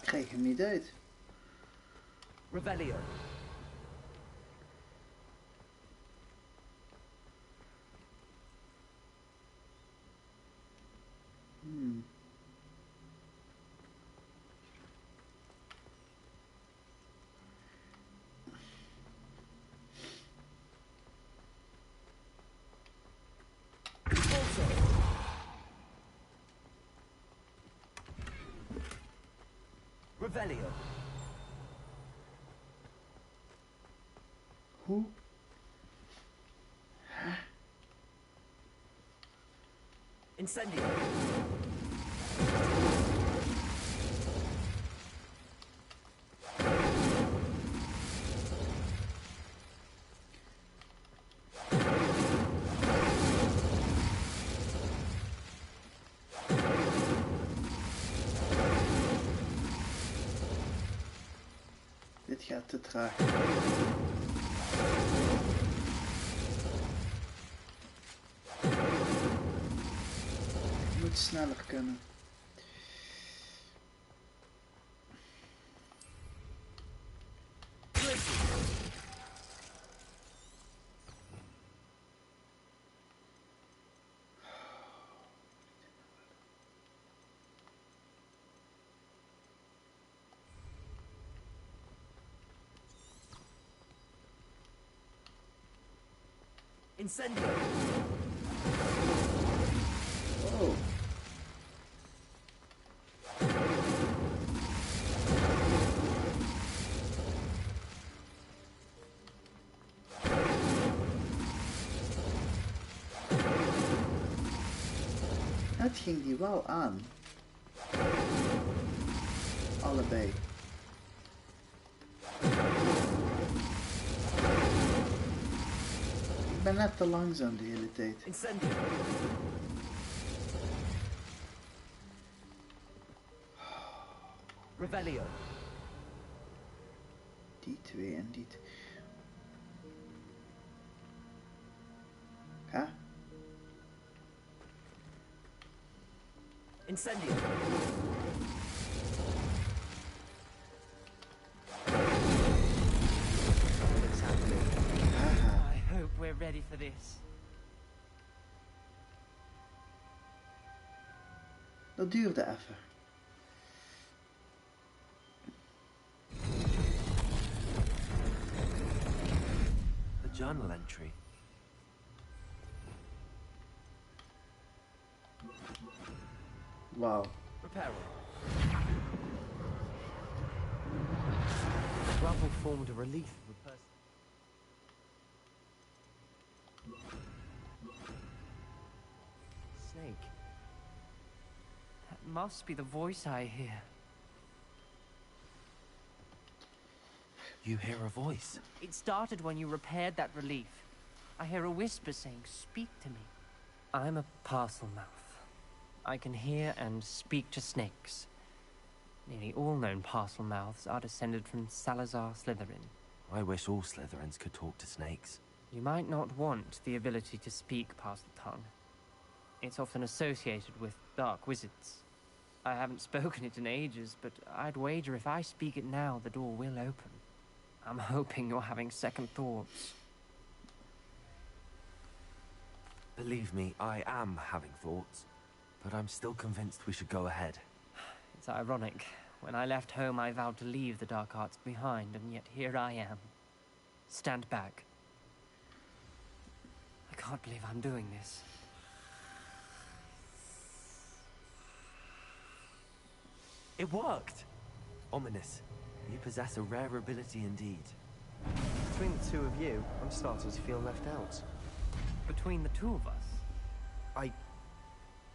Ik krijg hem niet uit. Revelio. Revelio. Hoe? Incendio. gaat te traag. Het moet sneller kunnen. Incendio! Oh. Het ging die wel aan. Allebei. Ik ben net te langzaam de hele tijd. Incendio! Revelio! Die twee en die twee. Huh? Incendio! I hope we're ready for this. Dat duurde even. A journal entry. Wow. Reparo. The gravel formed a relief of a person. Snake. That must be the voice I hear. You hear a voice? It started when you repaired that relief. I hear a whisper saying, "Speak to me." I'm a parcel mouth. I can hear and speak to snakes. Nearly all known parcel mouths are descended from Salazar Slytherin. I wish all Slytherins could talk to snakes. You might not want the ability to speak parcel tongue. It's often associated with dark wizards. I haven't spoken it in ages, but I'd wager if I speak it now, the door will open. I'm hoping you're having second thoughts. Believe me, I am having thoughts. But I'm still convinced we should go ahead. It's ironic. When I left home, I vowed to leave the dark arts behind, and yet here I am. Stand back. I can't believe I'm doing this. It worked! Ominous. You possess a rare ability indeed. Between the two of you, I'm starting to feel left out. Between the two of us?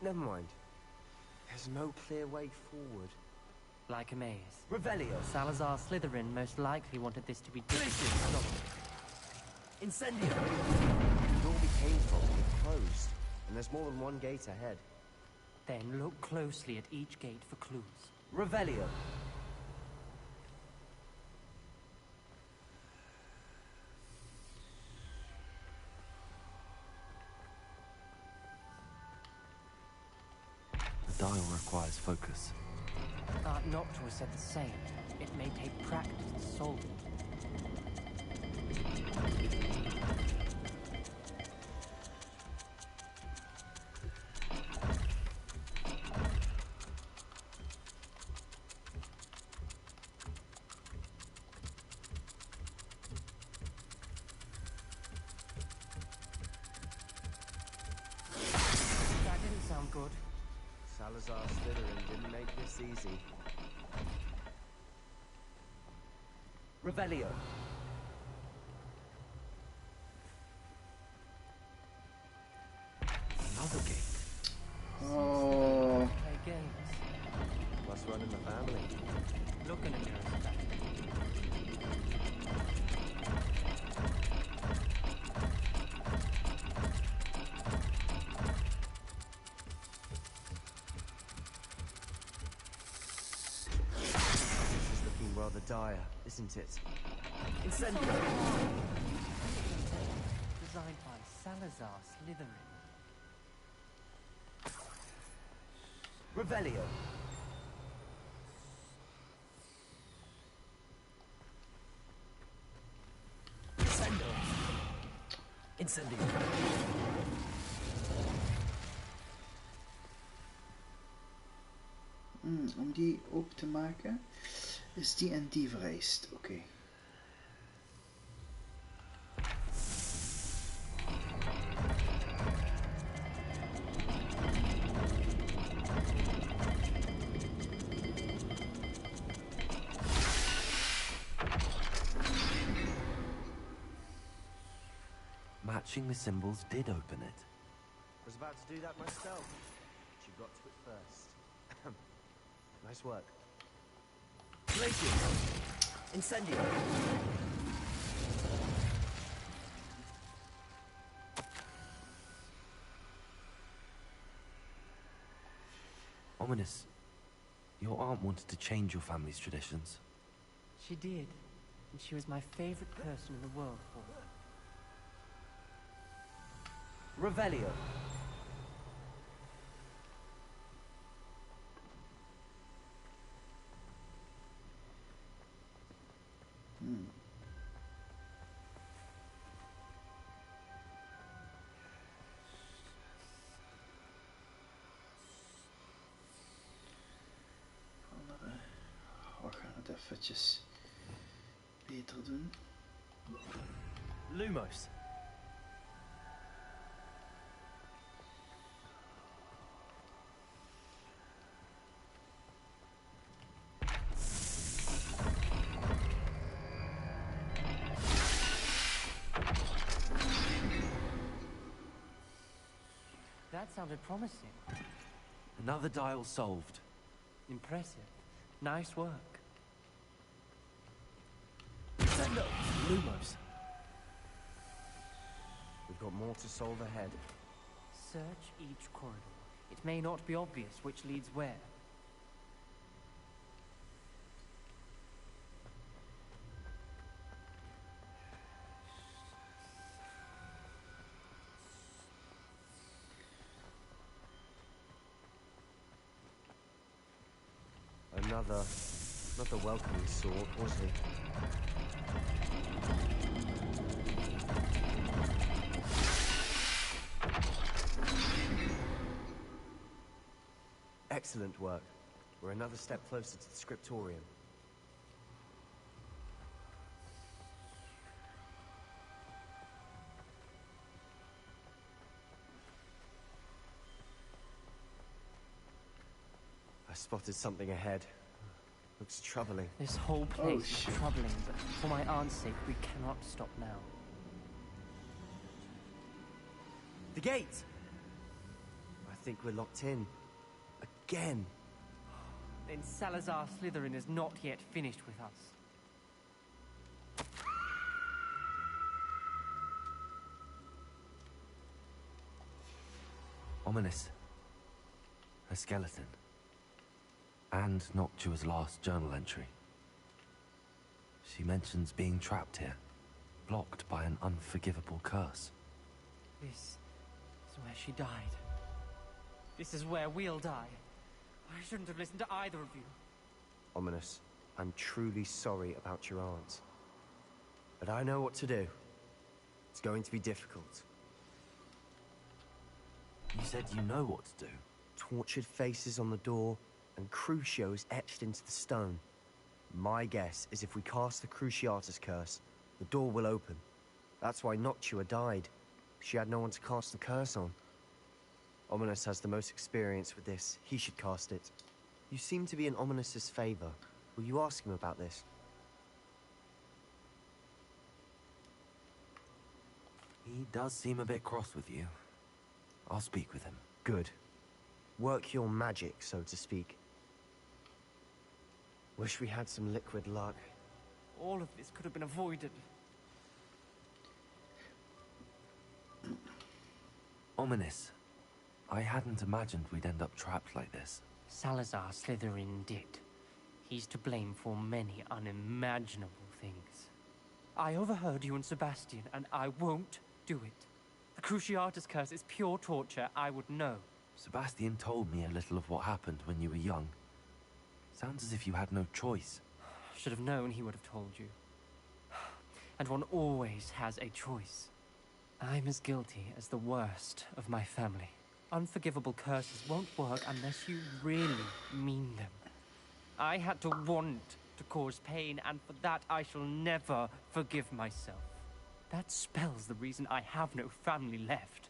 Never mind. There's no clear way forward. Like a maze. Revelio! Salazar Slytherin most likely wanted this to be Stop. Incendio! The door we came from is closed, and there's more than one gate ahead. Then look closely at each gate for clues. Revelio! The dial requires focus. Art Noctua said the same. It may take practice to solve it. That didn't sound good. Salazar Slytherin didn't make this easy. Revelio! Another gate. Oh. Play games. Must run in the family. Look in the mirror, Sebastian. This is looking rather dire, isn't it? Incendio. Designed by Salazar Slytherin. Revelio. Incendio. Incendio. Om die open te maken is die en die vereist. Oké. Matching the symbols did open it. I was about to do that myself, but you got to it first. Nice work. Glacius. Incendio. Ominous. Your aunt wanted to change your family's traditions. She did, and she was my favorite person in the world for it. Revelio. We gaan het eventjes beter doen. Lumos. That sounded promising. Another dial solved. Impressive. Nice work. Incendio. Lumos. We've got more to solve ahead. Search each corridor. It may not be obvious which leads where. Another welcoming sword, was he? Excellent work. We're another step closer to the scriptorium. I spotted something ahead. Looks troubling. This whole place is troubling, but for my aunt's sake, we cannot stop now. The gate! I think we're locked in. Again. Then Salazar Slytherin is not yet finished with us. Ominous. A skeleton. And Noctua's last journal entry. She mentions being trapped here, blocked by an unforgivable curse. This is where she died. This is where we'll die. I shouldn't have listened to either of you. Ominous, I'm truly sorry about your aunt. But I know what to do. It's going to be difficult. You said you know what to do. Tortured faces on the door, and Crucios etched into the stone. My guess is if we cast the Cruciatus curse, the door will open. That's why Noctua died. She had no one to cast the curse on. Ominous has the most experience with this. He should cast it. You seem to be in Ominous's favor. Will you ask him about this? He does seem a bit cross with you. I'll speak with him. Good. Work your magic, so to speak. Wish we had some liquid luck. All of this could have been avoided. Ominous. I hadn't imagined we'd end up trapped like this. Salazar Slytherin did. He's to blame for many unimaginable things. I overheard you and Sebastian, and I won't do it. The Cruciatus curse is pure torture. I would know. Sebastian told me a little of what happened when you were young. Sounds as if you had no choice. Should have known he would have told you. And one always has a choice. I'm as guilty as the worst of my family. Unforgivable curses won't work unless you really mean them. I had to want to cause pain, and for that I shall never forgive myself. That spell's the reason I have no family left.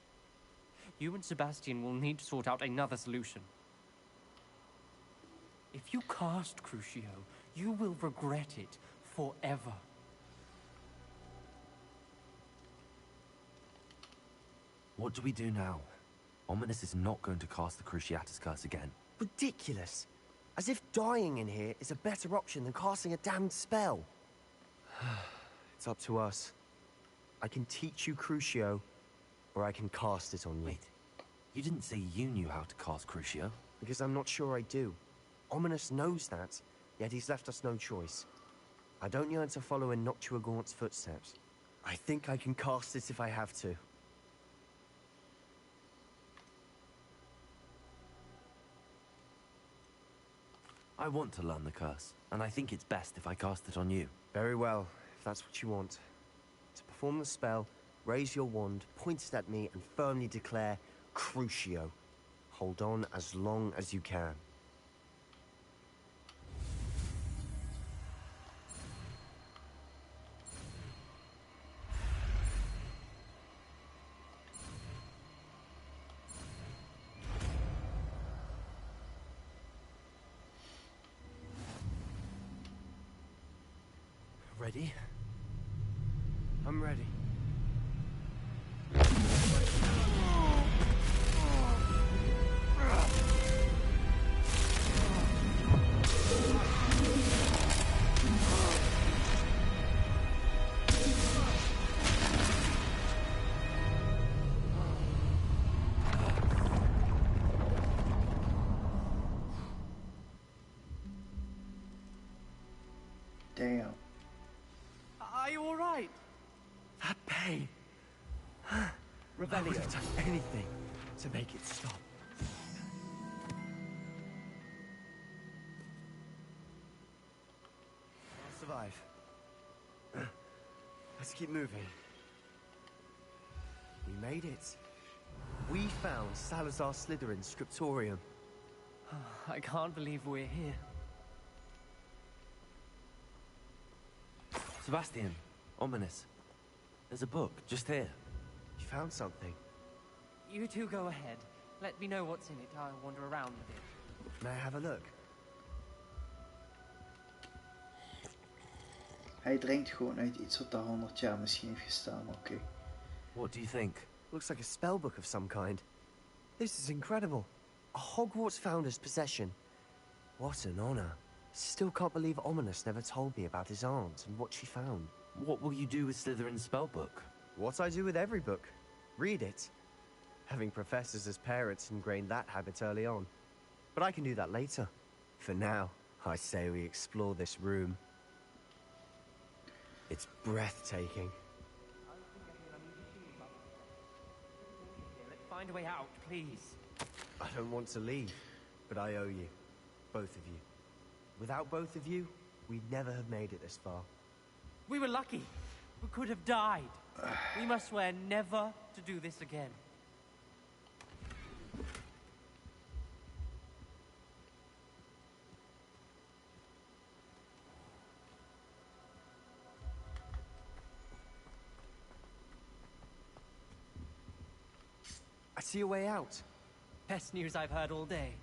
You and Sebastian will need to sort out another solution. If you cast Crucio, you will regret it forever. What do we do now? Ominous is not going to cast the Cruciatus curse again. Ridiculous. As if dying in here is a better option than casting a damned spell. It's up to us. I can teach you Crucio, or I can cast it on you. Wait, you didn't say you knew how to cast Crucio? Because I'm not sure I do. Ominous knows that, yet he's left us no choice. I don't yearn to follow in Noctua Gaunt's footsteps. I think I can cast it if I have to. I want to learn the curse, and I think it's best if I cast it on you. Very well, if that's what you want. To perform the spell, raise your wand, point it at me, and firmly declare, Crucio. Hold on as long as you can. Ready? I'm ready. Damn. Are you all right? That pain. I would have done anything to make it stop. I'll survive. Let's keep moving. We made it. We found Salazar Slytherin's scriptorium. I can't believe we're here. Sebastian, Ominous. There's a book, just here. You found something? You two go ahead. Let me know what's in it. I'll wander around a bit. May I have a look? Hij drinkt gewoon uit iets wat daar 100 jaar misschien heeft gestaan, oké. What do you think? Looks like a spellbook of some kind. This is incredible. A Hogwarts founder's possession. What an honor. Still can't believe Ominous never told me about his aunt and what she found. What will you do with Slytherin's spellbook? What I do with every book. Read it. Having professors as parents ingrained that habit early on. But I can do that later. For now, I say we explore this room. It's breathtaking. Let's find a way out, please. I don't want to leave, but I owe you. Both of you. Without both of you, we'd never have made it this far. We were lucky. We could have died. We must swear never to do this again. I see a way out. Best news I've heard all day.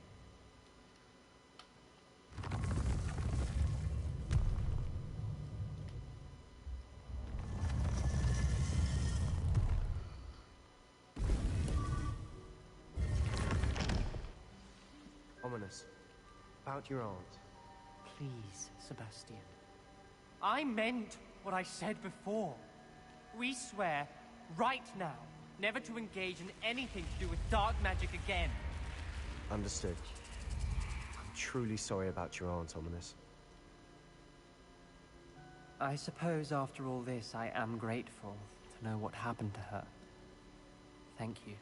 Ominous. About your aunt. Please, Sebastian. I meant what I said before. We swear, right now, never to engage in anything to do with dark magic again. Understood. I'm truly sorry about your aunt, Ominous. I suppose after all this, I am grateful to know what happened to her. Thank you.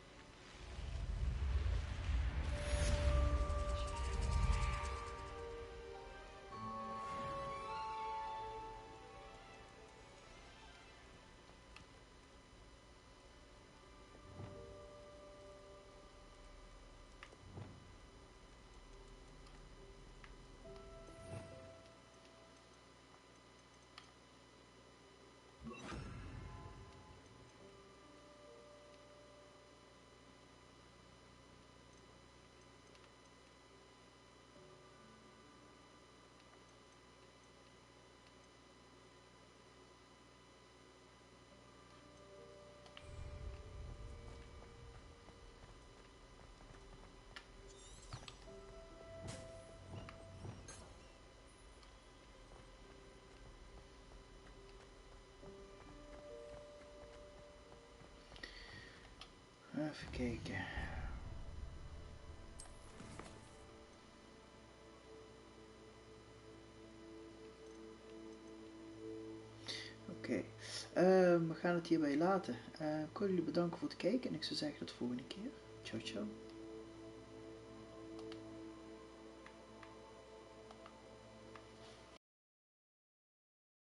Even kijken. Oké, we gaan het hierbij laten. Ik wil jullie bedanken voor het kijken en ik zou zeggen tot de volgende keer. Ciao, ciao.